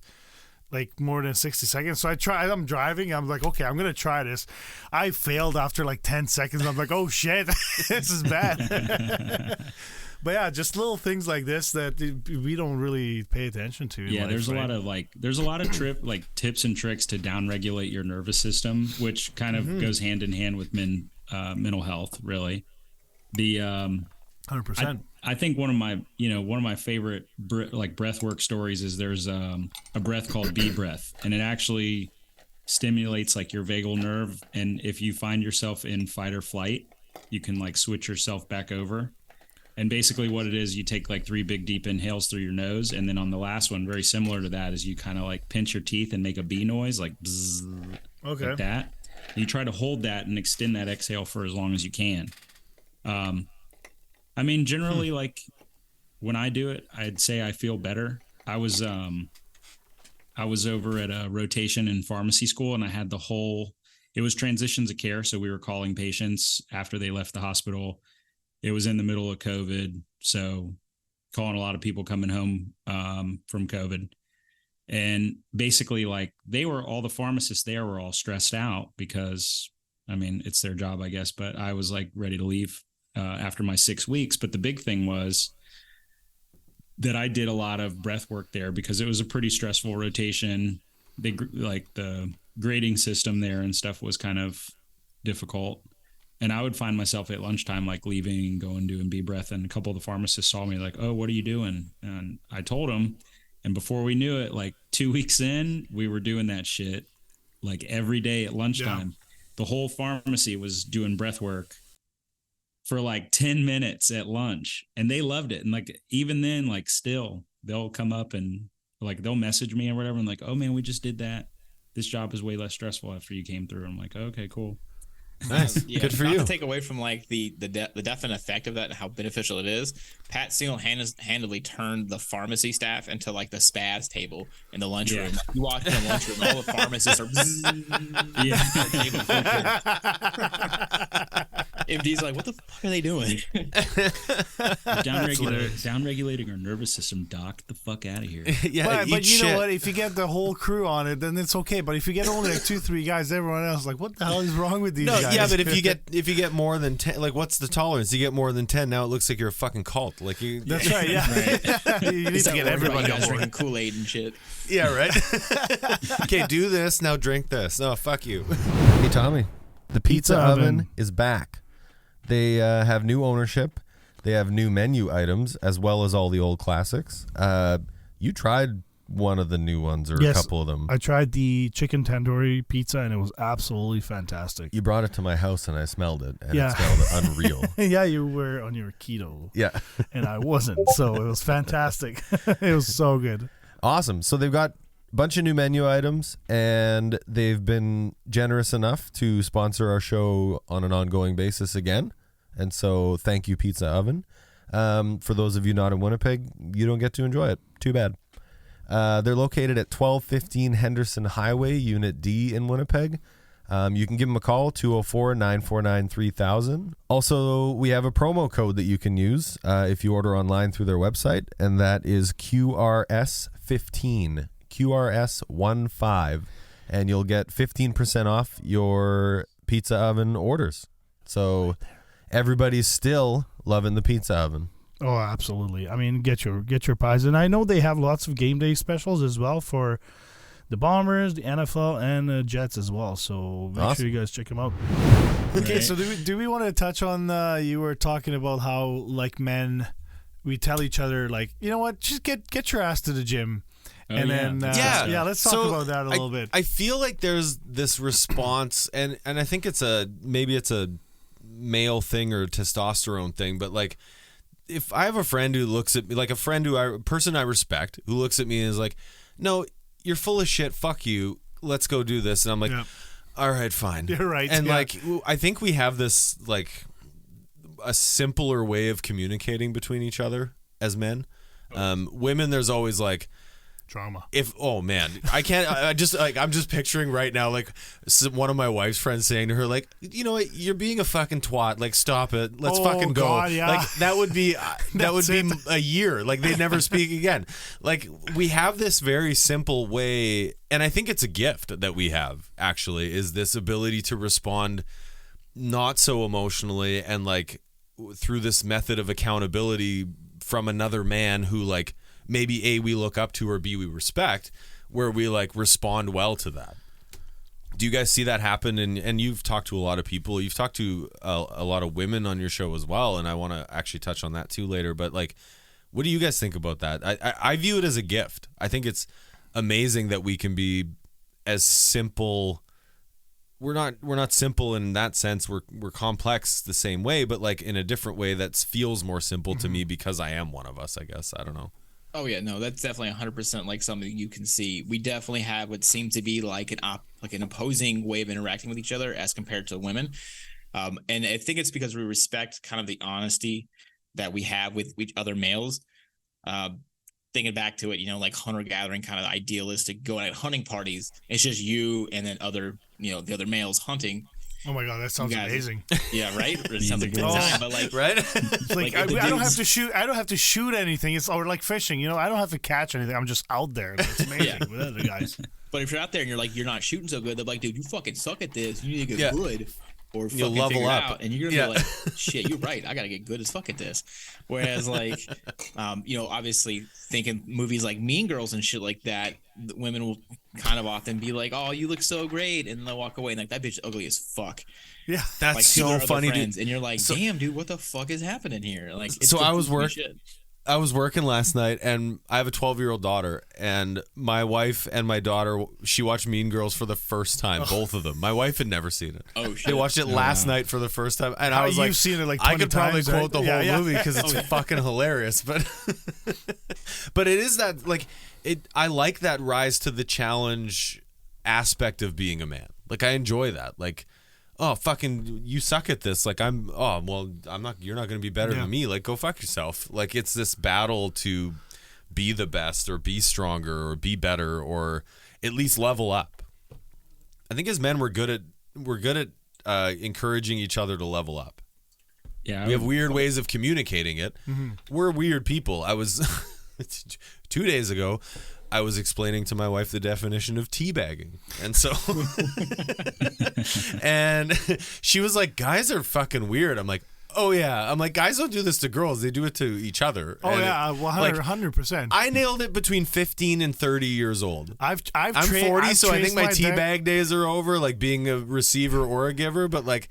like more than 60 seconds. So I'm driving. I'm like, okay, I'm going to try this. I failed after like 10 seconds. I'm like, oh shit, this is bad. But yeah, just little things like this that we don't really pay attention to. Yeah, there's a lot of tips and tricks to downregulate your nervous system, which kind of goes hand in hand with mental health. Really, the 100%. I think one of my favorite breathwork stories is there's a breath called bee breath, and it actually stimulates like your vagal nerve. And if you find yourself in fight or flight, you can like switch yourself back over. And basically what it is, you take like 3 big deep inhales through your nose. And then on the last one, very similar to that, is you kind of like pinch your teeth and make a bee noise, like bzzz, like that. And you try to hold that and extend that exhale for as long as you can. I mean, generally, like when I do it, I'd say I feel better. I was over at a rotation in pharmacy school, and I had it was transitions of care. So we were calling patients after they left the hospital. It was in the middle of COVID, so calling a lot of people coming home from COVID. And basically, like, all the pharmacists there were all stressed out because, I mean, it's their job, I guess. But I was like ready to leave after my 6 weeks. But the big thing was that I did a lot of breath work there because it was a pretty stressful rotation. The grading system there and stuff was kind of difficult. And I would find myself at lunchtime, like leaving and going doing bee breath. And a couple of the pharmacists saw me like, oh, what are you doing? And I told them. And before we knew it, like 2 weeks in, we were doing that shit like every day at lunchtime. Yeah. The whole pharmacy was doing breath work for like 10 minutes at lunch. And they loved it. And like, even then, like still, they'll come up and like, they'll message me or whatever. And like, oh man, we just did that. This job is way less stressful after you came through. I'm like, okay, cool. Nice. Yeah, good for not you. To take away from like the definite effect of that and how beneficial it is, Pat single-handedly turned the pharmacy staff into like the spaz table in the lunchroom. Yeah. You walk in the lunchroom, all the pharmacists are MD's like, what the fuck are they doing? Downregulating our nervous system, doc. The fuck out of here. Yeah, but you know what? If you get the whole crew on it, then it's okay. But if you get only like 2-3 guys, everyone else is like, what the hell is wrong with these guys? Yeah, but if you get more than 10, like what's the tolerance? You get more than 10, now it looks like you're a fucking cult. Like that's right. Yeah, right. You need to get everybody on board. Drinking Kool-Aid and shit. Yeah, right. Okay, do this now. Drink this. Oh, fuck you. Hey, Tommy, the pizza oven is back. They have new ownership. They have new menu items as well as all the old classics. You tried one of the new ones or a couple of them. I tried the chicken tandoori pizza and it was absolutely fantastic. You brought it to my house and I smelled it and it smelled unreal. Yeah, you were on your keto. Yeah. And I wasn't. So it was fantastic. It was so good. Awesome. So they've got bunch of new menu items, and they've been generous enough to sponsor our show on an ongoing basis again. And so thank you, Pizza Oven. For those of you not in Winnipeg, you don't get to enjoy it. Too bad. They're located at 1215 Henderson Highway, Unit D in Winnipeg. You can give them a call, 204-949-3000. Also, we have a promo code that you can use if you order online through their website, and that is QRS15, QRS15, and you'll get 15% off your Pizza Oven orders. So everybody's still loving the Pizza Oven. Oh, absolutely. I mean, get your pies. And I know they have lots of game day specials as well for the Bombers, the NFL, and the Jets as well. So make sure you guys check them out. Okay, so do we want to touch on, you were talking about how, like, men, we tell each other, like, you know what, just get your ass to the gym. Let's talk about that a little bit. I feel like there's this response, and I think maybe it's a male thing or testosterone thing, but like, if I have a friend who looks at me, like a person I respect, who looks at me and is like, no, you're full of shit, fuck you, let's go do this. And I'm like, all right, fine. You're right. And like, I think we have this, like, a simpler way of communicating between each other as men. Women, there's always like, drama. I can't. I'm just picturing right now, like, one of my wife's friends saying to her, like, you know what, you're being a fucking twat. Like, stop it. Let's fucking go. God, yeah. Like, that would be a year. Like, they'd never speak again. Like, we have this very simple way, and I think it's a gift that we have. Actually, is this ability to respond not so emotionally, and like through this method of accountability from another man who, like, maybe A, we look up to, or B, we respect, where we like respond well to that. Do you guys see that happen? And you've talked to a lot of people. You've talked to a lot of women on your show as well, and I want to actually touch on that too later. But like, what do you guys think about that? I view it as a gift. I think it's amazing that we can be as simple. We're not simple in that sense. We're complex the same way, but like in a different way that feels more simple to me because I am one of us, I guess. I don't know. Oh yeah, no, that's definitely 100% like something you can see. We definitely have what seems to be like an opposing way of interacting with each other as compared to women. And I think it's because we respect kind of the honesty that we have with each other males. Thinking back to it, you know, like hunter-gathering kind of idealistic, going at hunting parties. It's just you and then the other males hunting. Oh my God, that sounds amazing. Yeah, right. It sounds like a good time, but like, right? It's like I don't have to shoot. I don't have to shoot anything. It's like fishing. You know, I don't have to catch anything. I'm just out there. It's amazing with other guys. But if you're out there and you're not shooting so good, they're like, dude, you fucking suck at this. You need to get good. Or you'll fucking level figure up, it out, and you're gonna be like, "Shit, you're right. I gotta get good as fuck at this." Whereas, like, obviously, thinking movies like Mean Girls and shit like that, the women will kind of often be like, "Oh, you look so great," and they'll walk away and like, "That bitch is ugly as fuck." Yeah, that's like, so funny, dude. And you're like, "Damn, dude, what the fuck is happening here?" Like, it's I was working last night, and I have a 12-year-old daughter, and my wife and my daughter, she watched Mean Girls for the first time, both of them. My wife had never seen it. Oh, shit. They watched it last night for the first time, and I was like, you've seen it like 20 I could probably times, quote right? the whole movie because it's fucking hilarious. But but it is that, like, I like that rise to the challenge aspect of being a man. Like, I enjoy that. Like, oh, fucking, you suck at this. Like, you're not going to be better than me. Like, go fuck yourself. Like, it's this battle to be the best or be stronger or be better or at least level up. I think as men, we're good at encouraging each other to level up. Yeah. We have weird ways of communicating it. Mm-hmm. We're weird people. I was 2 days ago, I was explaining to my wife the definition of teabagging. And so, and she was like, guys are fucking weird. I'm like, oh yeah. I'm like, guys don't do this to girls. They do it to each other. Oh, and yeah. 100%. I nailed it between 15 and 30 years old. I'm 40, so I think my teabag days are over, like being a receiver or a giver. But like,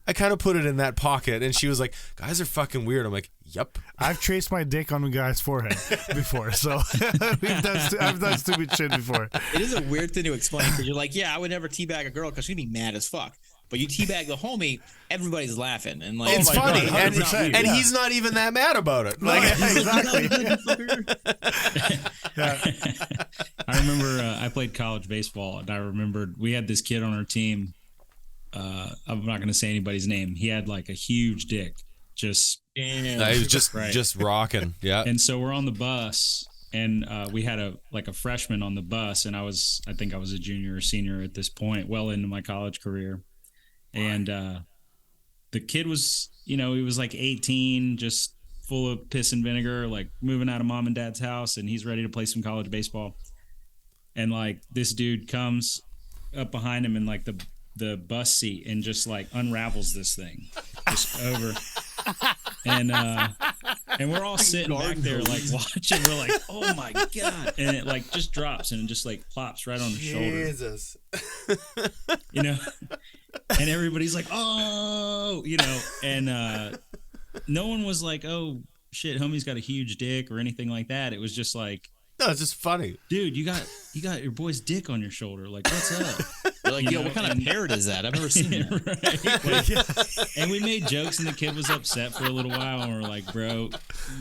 I kind of put it in that pocket. And she was like, guys are fucking weird. I'm like, yep. I've traced my dick on a guy's forehead before, so I've done stupid shit before. It is a weird thing to explain because you're like, yeah, I would never teabag a girl because she'd be mad as fuck. But you teabag the homie, everybody's laughing and like It's funny, God, and 100%, and yeah. he's not even that mad about it. Like, Exactly. I remember I played college baseball, and I remembered we had this kid on our team. I'm not going to say anybody's name. He had like a huge dick, just he was just rocking. Yeah. And so we're on the bus, and we had a freshman on the bus, and I think I was a junior or senior at this point, well into my college career. And the kid was, he was like 18, just full of piss and vinegar, like moving out of mom and dad's house, and he's ready to play some college baseball. And like this dude comes up behind him in like the bus seat and just like unravels this thing just over. And we're all sitting back there like watching. We're like, oh my God. And it like just drops and it just like plops right on the shoulder. Jesus. And everybody's like, oh, and no one was like, oh shit, homie's got a huge dick or anything like that. It was just like, No, it's just funny. dude, you got your boy's dick on your shoulder. Like, what's up? You're like, yo, what kind of parrot is that? I've never seen that. Right? And we made jokes, and the kid was upset for a little while, and we're like, bro,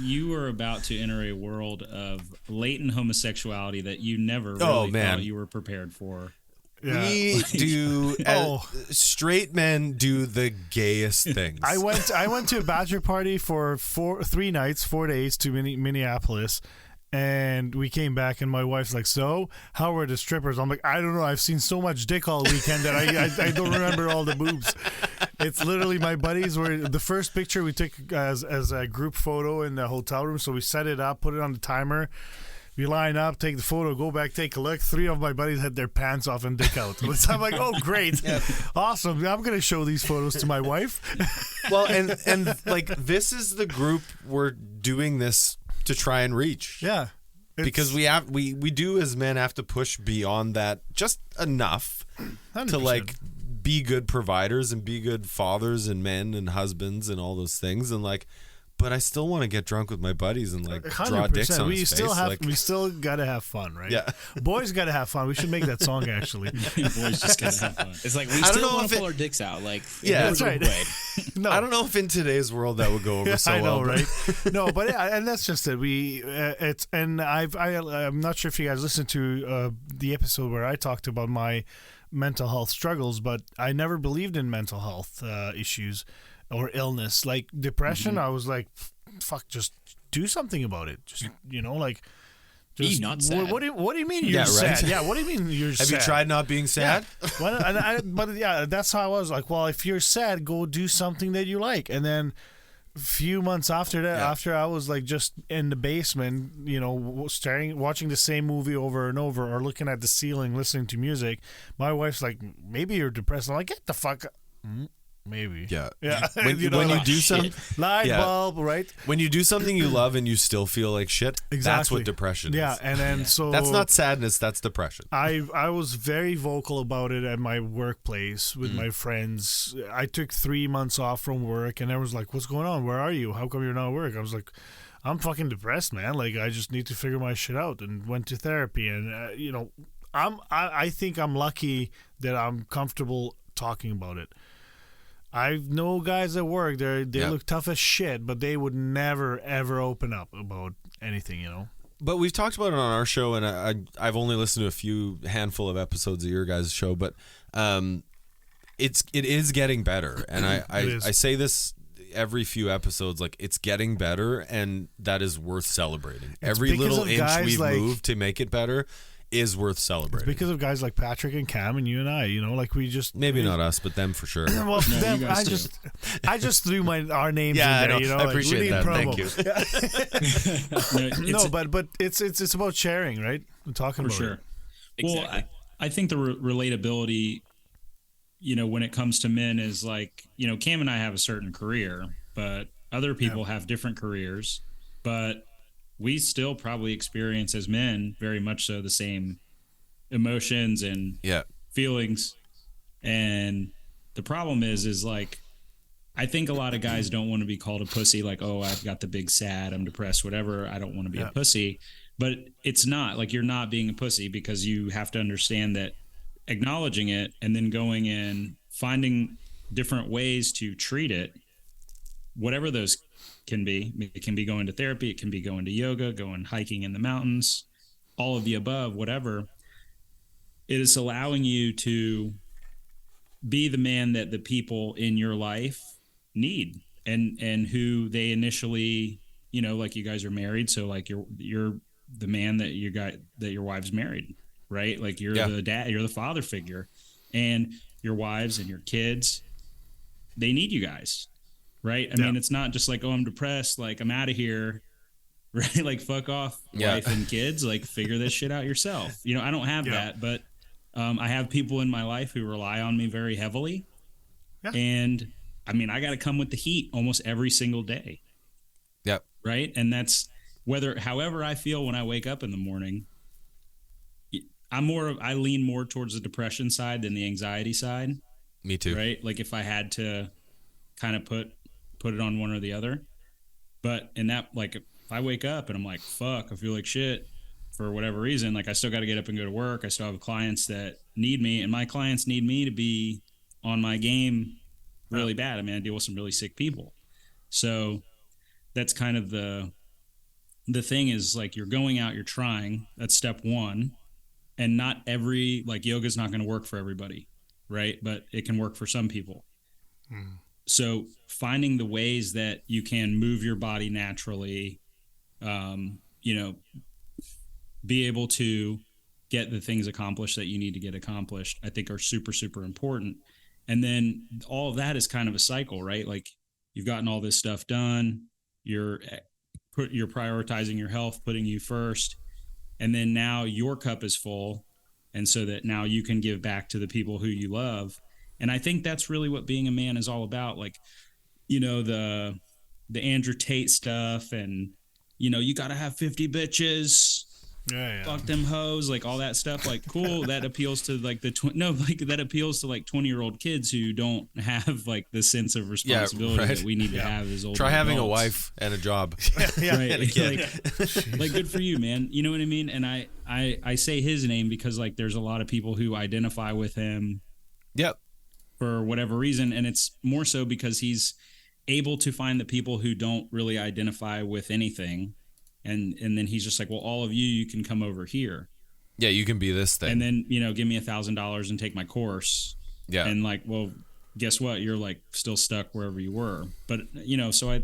you are about to enter a world of latent homosexuality that you never really thought you were prepared for. Yeah. We do straight men do the gayest things. I went to a bachelor party for 3 nights, 4 days to Minneapolis. And we came back, and my wife's like, "So, how were the strippers?" I'm like, "I don't know. I've seen so much dick all weekend that I don't remember all the boobs." It's literally my buddies were the first picture we took as a group photo in the hotel room. So we set it up, put it on the timer. We line up, take the photo, go back, take a look. 3 of my buddies had their pants off and dick out. So I'm like, "Oh, great, awesome! I'm gonna show these photos to my wife." Well, and like this is the group we're doing this to try and reach. Yeah. Because we do as men have to push beyond that just enough 100%. to like be good providers and be good fathers and men and husbands and all those things, and like, but I still want to get drunk with my buddies and like draw dicks on his face. We still gotta have fun, right? Yeah. Boys gotta have fun. We should make that song actually. Boys just gotta have fun. It's like we I don't still know want if to pull it- our dicks out. Like, Yeah, that's right. No, I don't know if in today's world that would go over so I know, well. right? No, but and that's just it. I'm not sure if you guys listened to the episode where I talked about my mental health struggles, but I never believed in mental health issues or illness, like depression. I was like, fuck, just do something about it. Just like. Be not sad. What do you mean you're right. sad? Yeah, what do you mean you're sad? Have you tried not being sad? But yeah, that's how I was. Like, well, if you're sad, go do something that you like. And then a few months after that, after I was like just in the basement, watching the same movie over and over, or looking at the ceiling, listening to music, my wife's like, maybe you're depressed. I'm like, get the fuck up. Maybe. Yeah. When you do something, light bulb, right? when you do something you love and you still feel like shit, that's Exactly. what depression is. Yeah, and then so That's not sadness, that's depression. I was very vocal about it at my workplace with my friends. I took 3 months off from work, and everyone's like, "What's going on? Where are you? How come you're not at work?" I was like, "I'm fucking depressed, man. Like, I just need to figure my shit out." And went to therapy, and I think I'm lucky that I'm comfortable talking about it. I know guys at work, they look tough as shit, but they would never ever open up about anything, But we've talked about it on our show, and I've only listened to a few handful of episodes of your guys' show, but it is getting better, and I say this every few episodes, like, it's getting better, and that is worth celebrating. Every little inch we've moved to make it better is worth celebrating. It's because of guys like Patrick and Cam and you and I, like we just Maybe not us, but them for sure. Well, No, them, you guys I just threw our names Yeah, in there. I know. I like, appreciate we need that. promo. Thank you. No, but it's about sharing, right? I'm talking for about sure. it. Exactly. Well, I think the relatability, when it comes to men is like, Cam and I have a certain career, but other people have different careers, but we still probably experience as men very much so the same emotions and feelings. And the problem is like, I think a lot of guys don't want to be called a pussy, like, oh, I've got the big sad, I'm depressed, whatever, I don't want to be a pussy. But it's not like you're not being a pussy, because you have to understand that acknowledging it and then going in finding different ways to treat it, whatever those can be. It can be going to therapy, it can be going to yoga, going hiking in the mountains, all of the above, whatever. It is allowing you to be the man that the people in your life need, and who they initially, you know, like you guys are married, so like you're the man that your wife's married, right? Like you're the dad, you're the father figure, and your wives and your kids, they need you guys, right? I mean, it's not just like, oh, I'm depressed, like I'm out of here, right? Like fuck off, wife and kids, like figure this shit out yourself. You know, I don't have that, but I have people in my life who rely on me very heavily, and I mean, I got to come with the heat almost every single day. Yep. Right. And that's however I feel when I wake up in the morning. I lean more towards the depression side than the anxiety side. Me too. Right. Like if I had to kind of put it on one or the other. But in that, like, if I wake up and I'm like, fuck, I feel like shit for whatever reason, like I still got to get up and go to work. I still have clients that need me, and my clients need me to be on my game really bad. I mean, I deal with some really sick people. So that's kind of the thing is, like, you're going out, you're trying. That's step one. And not every, like, yoga's not going to work for everybody, right? But it can work for some people. So finding the ways that you can move your body naturally, you know, be able to get the things accomplished that you need to get accomplished, I think are super, super important. And then all of that is kind of a cycle, right? Like you've gotten all this stuff done. You're prioritizing your health, putting you first. And then now your cup is full. And so that now you can give back to the people who you love. And I think that's really what being a man is all about. Like, you know, the Andrew Tate stuff, and, you know, you got to have 50 bitches. Fuck them hoes, like all that stuff. Like, cool. That appeals to like that appeals to like 20-year-old kids who don't have like the sense of responsibility that we need to have as older Try having adults. a wife and a job. Right. And a kid. Like good for you, man. You know what I mean? And I say his name because like there's a lot of people who identify with him. Yep. For whatever reason, and it's more so because he's able to find the people who don't really identify with anything. And then he's just like, well, all of you can come over here. Yeah, you can be this thing. And then, you know, give me $1,000 and take my course. Yeah. And like, well, guess what? You're like still stuck wherever you were. But, you know, so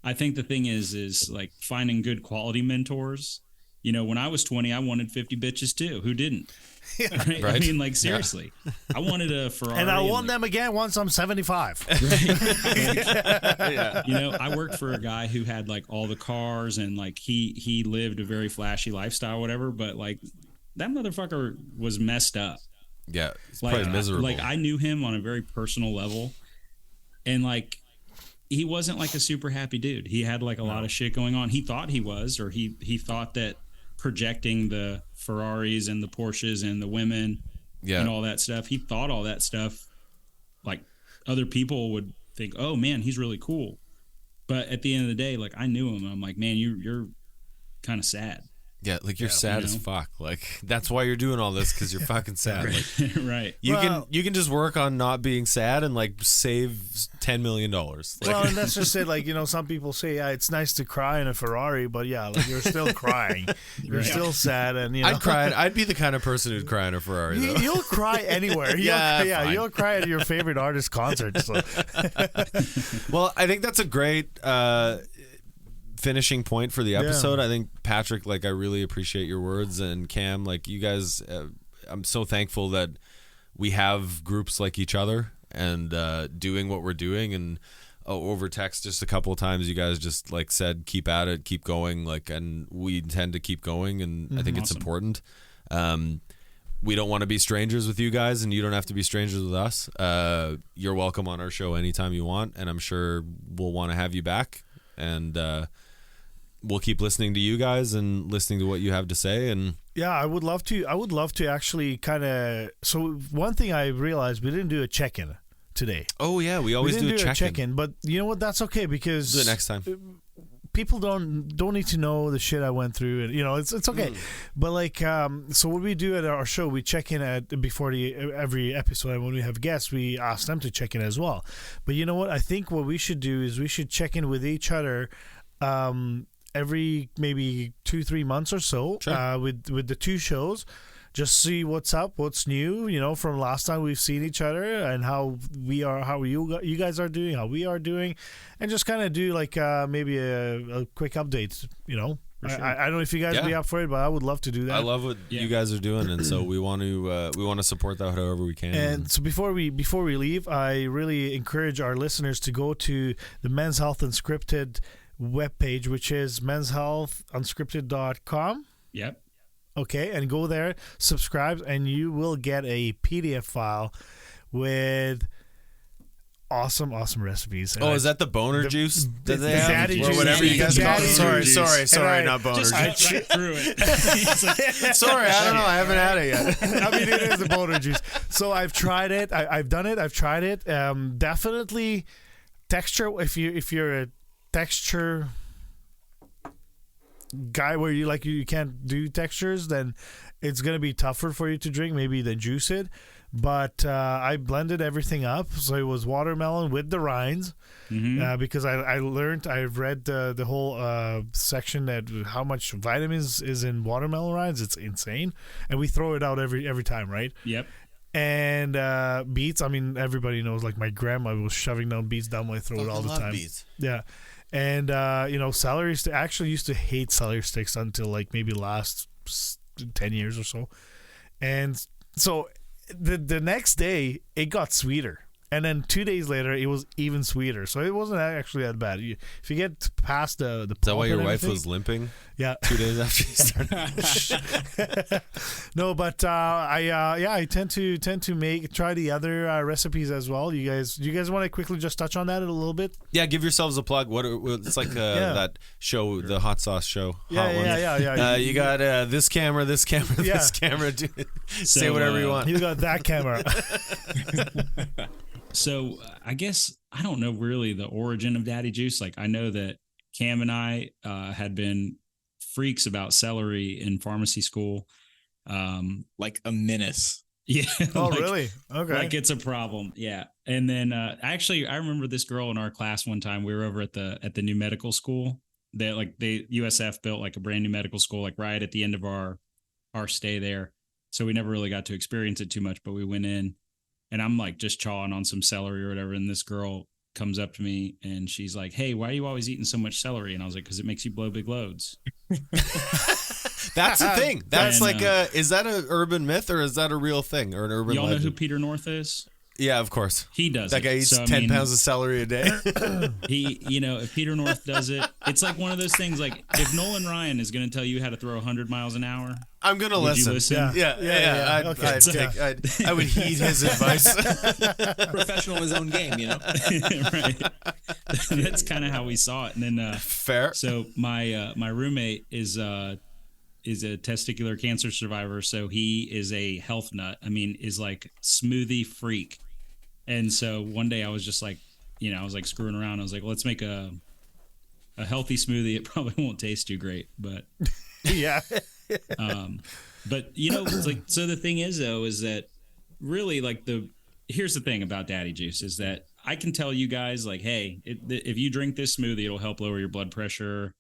I think the thing is like finding good quality mentors. You know, when I was 20, I wanted 50 bitches too. Who didn't? Right? I mean, like, seriously. I wanted a Ferrari. And I want them again once I'm 75. Right? You know, I worked for a guy who had like all the cars, and like he lived a very flashy lifestyle, whatever. But like that motherfucker was messed up. Yeah, it's like, probably miserable. Like I knew him on a very personal level, and like he wasn't like a super happy dude. He had like a lot of shit going on. He thought he was, or he thought that projecting the Ferraris and the Porsches and the women and all that stuff, he thought all that stuff, like other people would think, oh man, he's really cool. But at the end of the day, like I knew him, and I'm like, man, you're kind of sad. Yeah, like you're sad as fuck. Like that's why you're doing all this, because you're fucking sad. Like, right. You can just work on not being sad and like save $10 million. Like, well, and that's just it. Like, you know, some people say, yeah, it's nice to cry in a Ferrari, but yeah, like you're still crying. You're still sad, and you know. I'd cry. I'd be the kind of person who'd cry in a Ferrari. Though. You'll cry anywhere. You'll cry at your favorite artist concert. So. Well, I think that's a great finishing point for the episode. I think, Patrick, like, I really appreciate your words, and Cam, like, you guys, I'm so thankful that we have groups like each other and doing what we're doing. And over text just a couple of times, you guys just like said, keep at it, keep going, like, and we intend to keep going, and I think it's important. We don't want to be strangers with you guys, and you don't have to be strangers with us. You're welcome on our show anytime you want, and I'm sure we'll want to have you back, and we'll keep listening to you guys and listening to what you have to say. And yeah, I would love to actually kind of. So one thing I realized, we didn't do a check-in today. Oh yeah, we always do a check-in. But you know what? That's okay, because do it next time. people don't need to know the shit I went through, and it's okay. But like, so what we do at our show, we check in before every episode, and when we have guests, we ask them to check in as well. But you know what? I think what we should do is we should check in with each other every maybe 2-3 months or so, with the two shows. Just see what's up, what's new, from last time we've seen each other, and how you guys are doing, how we are doing, and just kind of do like maybe a quick update. Sure. I don't know if you guys would be up for it, but I would love to do that. I love what you guys are doing, and so we want to support that however we can. And so before we leave, I really encourage our listeners to go to the Men's Health Unscripted webpage, which is menshealthunscripted.com. Yep. Okay, and go there, subscribe, and you will get a PDF file with awesome recipes. And is that the boner juice that they have? Daddy juice. Or whatever you guys call it. Sorry, not boner just juice. right through it. Sorry, I don't know. I haven't had it yet. I mean, it is the boner juice. So I've tried it. I've done it. I've tried it. Definitely texture. If you're a texture guy where you can't do textures, then it's gonna be tougher for you to drink maybe than juice it. But I blended everything up, so it was watermelon with the rinds, because I've read the whole section that how much vitamins is in watermelon rinds. It's insane, and we throw it out every time, right? Yep. And beets. I mean, everybody knows. Like my grandma was shoving down beets down my throat all the time. Beets. Yeah. And celery I actually used to hate celery sticks until like maybe last 10 years or so. And so the next day it got sweeter, and then 2 days later it was even sweeter. So it wasn't actually that bad. If you get past the Is that why your wife was limping? Yeah. 2 days after you started. No, but I tend to try the other recipes as well. You guys want to quickly just touch on that a little bit? Yeah, give yourselves a plug. It's like that show, the hot sauce show. Yeah. You got this camera, this camera. Say whatever you want. You got that camera. So I guess I don't know really the origin of Daddy Juice. Like I know that Cam and I had been freaks about celery in pharmacy school. Like a menace. Yeah. Oh, really? Okay. Like it's a problem. Yeah. And then actually I remember this girl in our class one time. We were over at the new medical school. USF built like a brand new medical school, like right at the end of our stay there. So we never really got to experience it too much, but we went in. And I'm like just chawing on some celery or whatever. And this girl comes up to me and she's like, "Hey, why are you always eating so much celery?" And I was like, "Because it makes you blow big loads." That's the thing. That's is that an urban myth or is that a real thing or an urban y'all legend? Know who Peter North is? Yeah, of course. He does. That guy eats 10 pounds of celery a day. If Peter North does it, it's like one of those things. Like if Nolan Ryan is going to tell you how to throw 100 miles an hour, I'm going to listen. Yeah. I would heed his advice. Professional in his own game, Right. That's kind of how we saw it. And then fair. So my roommate is a testicular cancer survivor, so he is a health nut. I mean, is like smoothie freak. And so one day I was just like, I was like screwing around. I was like, let's make a healthy smoothie. It probably won't taste too great, but yeah. But it's like, so the thing is though, is that really like here's the thing about Daddy Juice is that I can tell you guys like, hey, if you drink this smoothie, it'll help lower your blood pressure,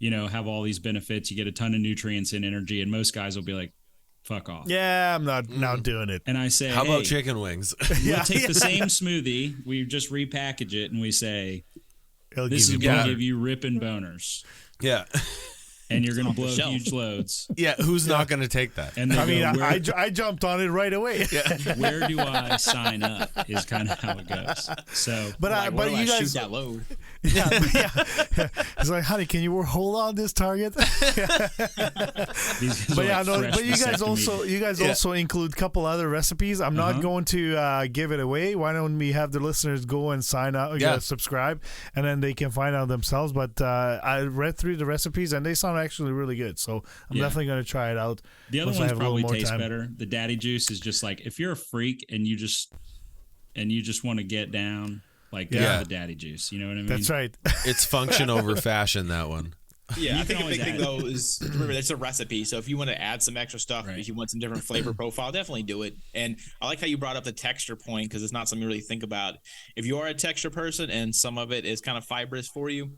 have all these benefits. You get a ton of nutrients and energy. And most guys will be like, fuck off. Yeah, I'm not doing it. And I say, how about chicken wings? We'll take the same smoothie, we just repackage it, and we say, this is going to give you ripping boners. Yeah. And you're going to blow huge loads. Yeah, who's not going to take that? And I jumped on it right away. Yeah. Where do I sign up is kind of how it goes. So, but you guys shoot that load. Yeah. It's like, honey, can you hold on this target? But you guys also include a couple other recipes. I'm not going to give it away. Why don't we have the listeners go and sign up, subscribe, and then they can find out themselves. But I read through the recipes and they sound actually really good. So I'm definitely going to try it out. The other ones probably taste better. The Daddy Juice is just like if you're a freak and you just want to get down. Like Yeah. the daddy juice. You know what I mean? That's right. It's function over fashion, that one. Yeah, You I think can a big always thing add. though is remember it's a recipe. So if you want to add some extra stuff, Right. if you want some different flavor profile, definitely do it. And I like how you brought up the texture point because it's not something you really think about. If you are a texture person and some of it is kind of fibrous for you,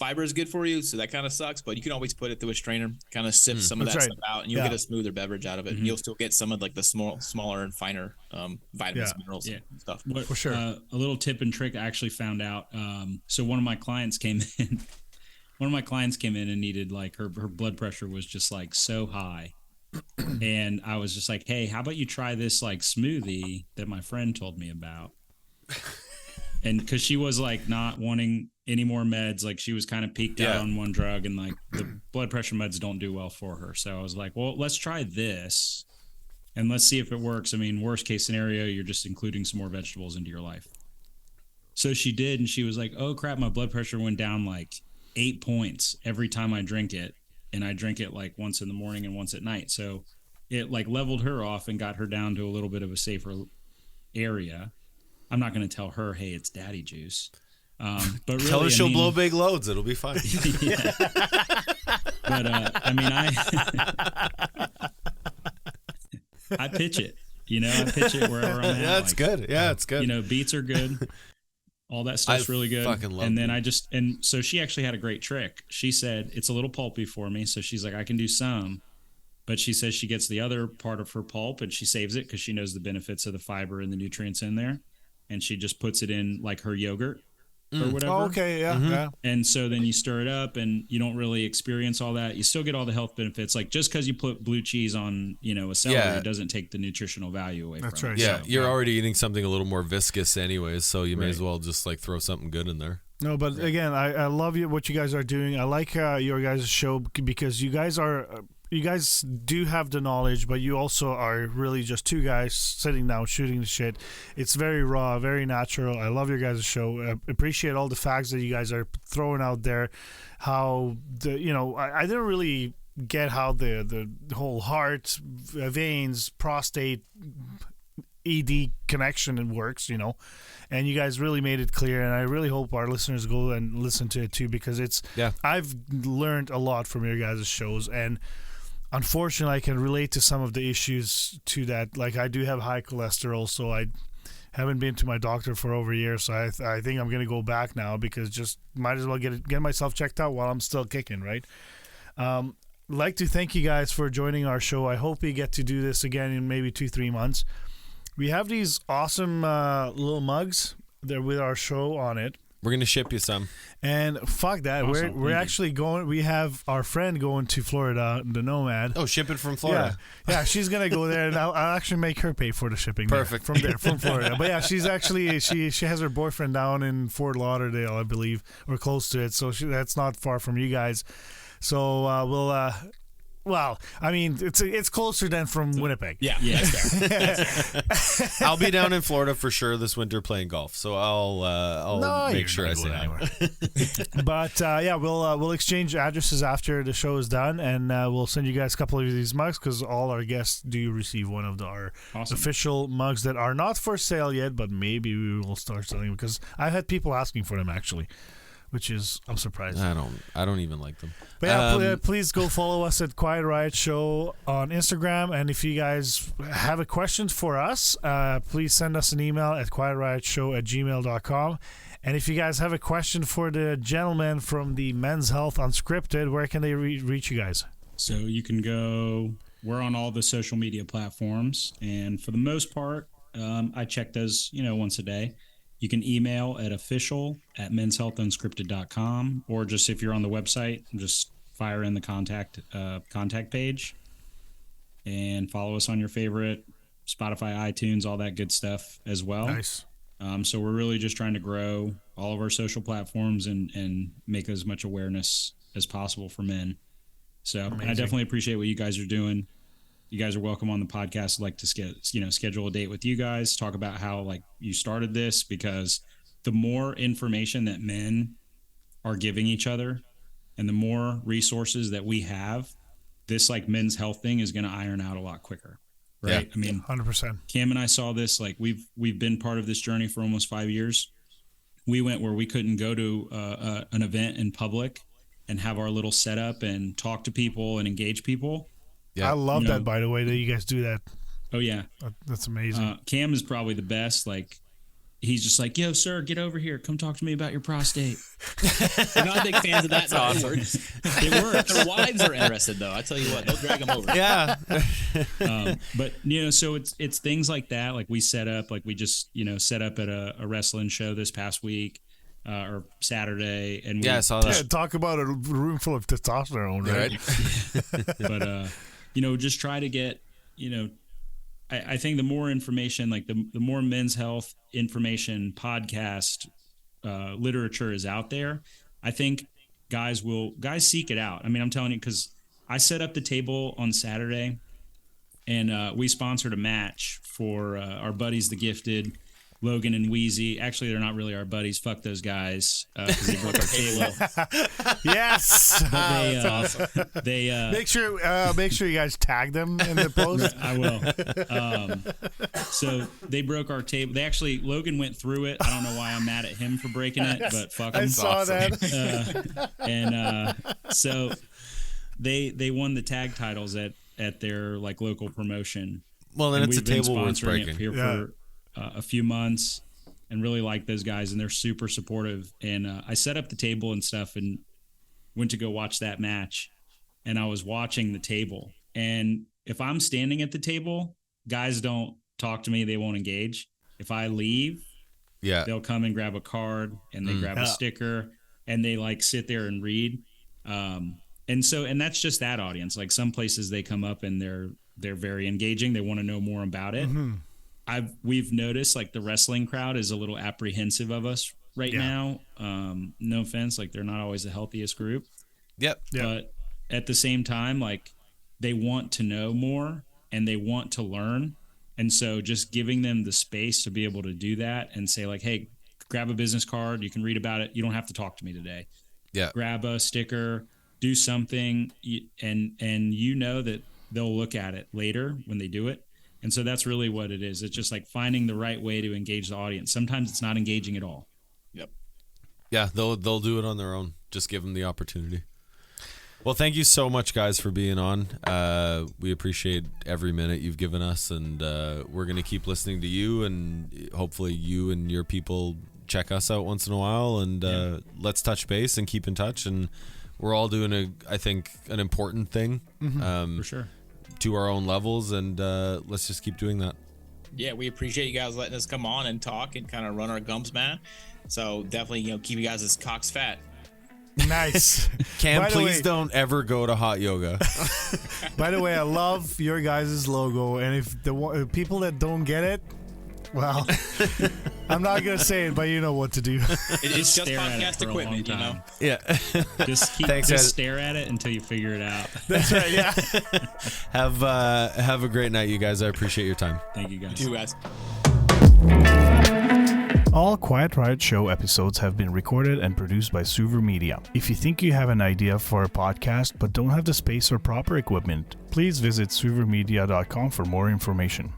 fiber is good for you, so that kind of sucks. But you can always put it through a strainer, kind of sift some of That's that right. stuff out, and you'll Yeah. get a smoother beverage out of it. And you'll still get some of like the smaller and finer vitamins, Yeah. minerals, Yeah. and stuff. What, For sure. A little tip and trick I actually found out. So one of my clients came in. One of my clients came in and needed like her blood pressure was just like so high. And I was just like, hey, how about you try this like smoothie that my friend told me about? And because she was like not wanting any more meds, like she was kind of peaked out Yeah. on one drug and like the blood pressure meds don't do well for her. So I was like, well, let's try this and let's see if it works. I mean, worst case scenario, you're just including some more vegetables into your life. So she did. And she was like, oh crap, my blood pressure went down like 8 points every time I drink it. And I drink it like once in the morning and once at night. So it like leveled her off and got her down to a little bit of a safer area. I'm not going to tell her, hey, it's daddy juice. But really, Tell her she'll I mean, blow big loads. It'll be fine. yeah. But I mean, I pitch it. You know, I pitch it wherever I'm at. Yeah, it's good. Yeah, it's good. You know, beets are good. All that stuff's I really good. fucking love and then beets. and so she actually had a great trick. She said it's a little pulpy for me, so she's like, I can do some, but she says she gets the other part of her pulp and she saves it because she knows the benefits of the fiber and the nutrients in there, and she just puts it in like her yogurt or whatever. Oh, okay. Yeah. Yeah. And so then you stir it up and you don't really experience all that. You still get all the health benefits. Like just because you put blue cheese on, you know, a celery, Yeah. it doesn't take the nutritional value away That's from right. it. Yeah, So, you're already eating something a little more viscous anyways, so you may Right. as well just like throw something good in there. No, but again, I love what you guys are doing. I like your guys' show because you guys do have the knowledge, but you also are really just two guys sitting down shooting the shit. It's very raw, very natural. I love your guys' show. I appreciate all the facts that you guys are throwing out there. How I didn't really get how the whole heart, veins, prostate, ED connection works, and you guys really made it clear, and I really hope our listeners go and listen to it too, because I've learned a lot from your guys' shows, and unfortunately I can relate to some of the issues to that. Like I do have high cholesterol, so I haven't been to my doctor for over a year, so I think I'm going to go back now, because just might as well get myself checked out while I'm still kicking, right? Like to thank you guys for joining our show. I hope we get to do this again in maybe 2-3 months. We have these awesome little mugs there with our show on it. We're gonna ship you some. And fuck that. Awesome. We're actually going. We have our friend going to Florida, the Nomad. Oh, ship it from Florida. Yeah, she's gonna go there, and I'll actually make her pay for the shipping. Perfect. From Florida. But yeah, she's actually she has her boyfriend down in Fort Lauderdale, I believe, or close to it. So that's not far from you guys. So we'll. Well, I mean, it's closer than from Winnipeg. Yeah, that's fair. I'll be down in Florida for sure this winter playing golf, so I'll make sure I say hi. But we'll exchange addresses after the show is done, and we'll send you guys a couple of these mugs, because all our guests do receive one of our official mugs that are not for sale yet, but maybe we will start selling, because I've had people asking for them actually, which is, I'm surprised. I don't even like them. But yeah, please go follow us at Quiet Riot Show on Instagram. And if you guys have a question for us, please send us an email at quietriot@gmail.com. And if you guys have a question for the gentleman from the Men's Health Unscripted, where can they reach you guys? So you can go, we're on all the social media platforms. And for the most part, I check those, once a day. You can email at official@menshealthunscripted.com, or just if you're on the website, just fire in the contact page and follow us on your favorite Spotify, iTunes, all that good stuff as well. Nice. So we're really just trying to grow all of our social platforms and make as much awareness as possible for men. So Amazing. I definitely appreciate what you guys are doing. You guys are welcome on the podcast. I'd like to schedule a date with you guys, talk about how you started this, because the more information that men are giving each other and the more resources that we have, this men's health thing is going to iron out a lot quicker. Right. Yeah. I mean, 100%. Cam and I saw this, we've been part of this journey for almost 5 years. we went where we couldn't go to an event in public and have our little setup and talk to people and engage people. Yeah. I love that, by the way, that you guys do that. Oh yeah, That's amazing. Cam is probably the best. Like, he's just like, yo, sir, get over here. Come talk to me about your prostate. We're not big fans of that. That's awesome. It works. Their wives are interested, though. I tell you what, they'll drag them over. Yeah. But so it's things like that. Like, we set up, like we just set up at a wrestling show this past week or Saturday, and I saw that. Yeah, talk about a room full of testosterone, right? But just try to get I think the more information, like the more men's health information podcast literature is out there, I think guys seek it out. I mean, I'm telling you, because I set up the table on Saturday, and we sponsored a match for our buddies, the Gifted, Logan and Wheezy. Actually, they're not really our buddies. Fuck those guys, because they broke our table. Yes, That's awesome. They make sure you guys tag them in the post. I will. So they broke our table. Logan went through it. I don't know why I'm mad at him for breaking it, but fuck him. I saw that. So they won the tag titles at their like local promotion. Well, then it's a we've been table worth sponsoring breaking. it here for a few months, and really like those guys, and they're super supportive. And I set up the table and stuff, and went to go watch that match, and I was watching the table. And if I'm standing at the table, guys don't talk to me; they won't engage. If I leave, they'll come and grab a card, and they grab a sticker, and they like sit there and read. And that's just that audience. Like, some places they come up and they're very engaging. They want to know more about it. Mm-hmm. We've noticed like the wrestling crowd is a little apprehensive of us right now. No offense, like they're not always the healthiest group. Yep. But at the same time, like, they want to know more and they want to learn. And so just giving them the space to be able to do that and say like, hey, grab a business card. You can read about it. You don't have to talk to me today. Yeah. Grab a sticker, do something, and that they'll look at it later when they do it. And so that's really what it is. It's just like finding the right way to engage the audience. Sometimes it's not engaging at all. Yep. Yeah, they'll do it on their own. Just give them the opportunity. Well, thank you so much, guys, for being on. We appreciate every minute you've given us, and we're going to keep listening to you, and hopefully you and your people check us out once in a while, and let's touch base and keep in touch. And we're all doing I think an important thing. For sure. To our own levels, and let's just keep doing that. Yeah, we appreciate you guys letting us come on and talk and kind of run our gums, man. So definitely, keep you guys' cocks fat. Nice. Cam, By the please way- don't ever go to hot yoga. By the way, I love your guys' logo, and if the people that don't get it, well, I'm not gonna say it, but you know what to do. It's just Stare at it podcast for a long equipment, time. Yeah. Just stare at it until you figure it out. That's right. Yeah. Have a great night, you guys. I appreciate your time. Thank you, guys. You guys. All Quiet Riot Show episodes have been recorded and produced by SuverMedia. If you think you have an idea for a podcast but don't have the space or proper equipment, please visit SuverMedia.com for more information.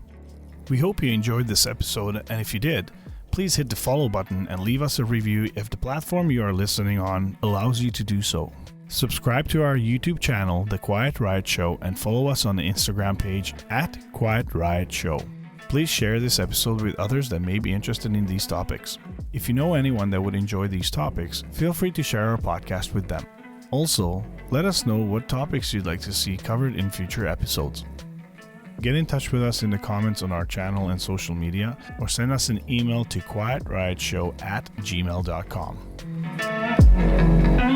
We hope you enjoyed this episode, and if you did, please hit the follow button and leave us a review if the platform you are listening on allows you to do so. Subscribe to our YouTube channel, The Quiet Riot Show, and follow us on the Instagram page @QuietRiotShow. Please share this episode with others that may be interested in these topics. If you know anyone that would enjoy these topics, feel free to share our podcast with them. Also, let us know what topics you'd like to see covered in future episodes. Get in touch with us in the comments on our channel and social media, or send us an email to quietriotshow@gmail.com.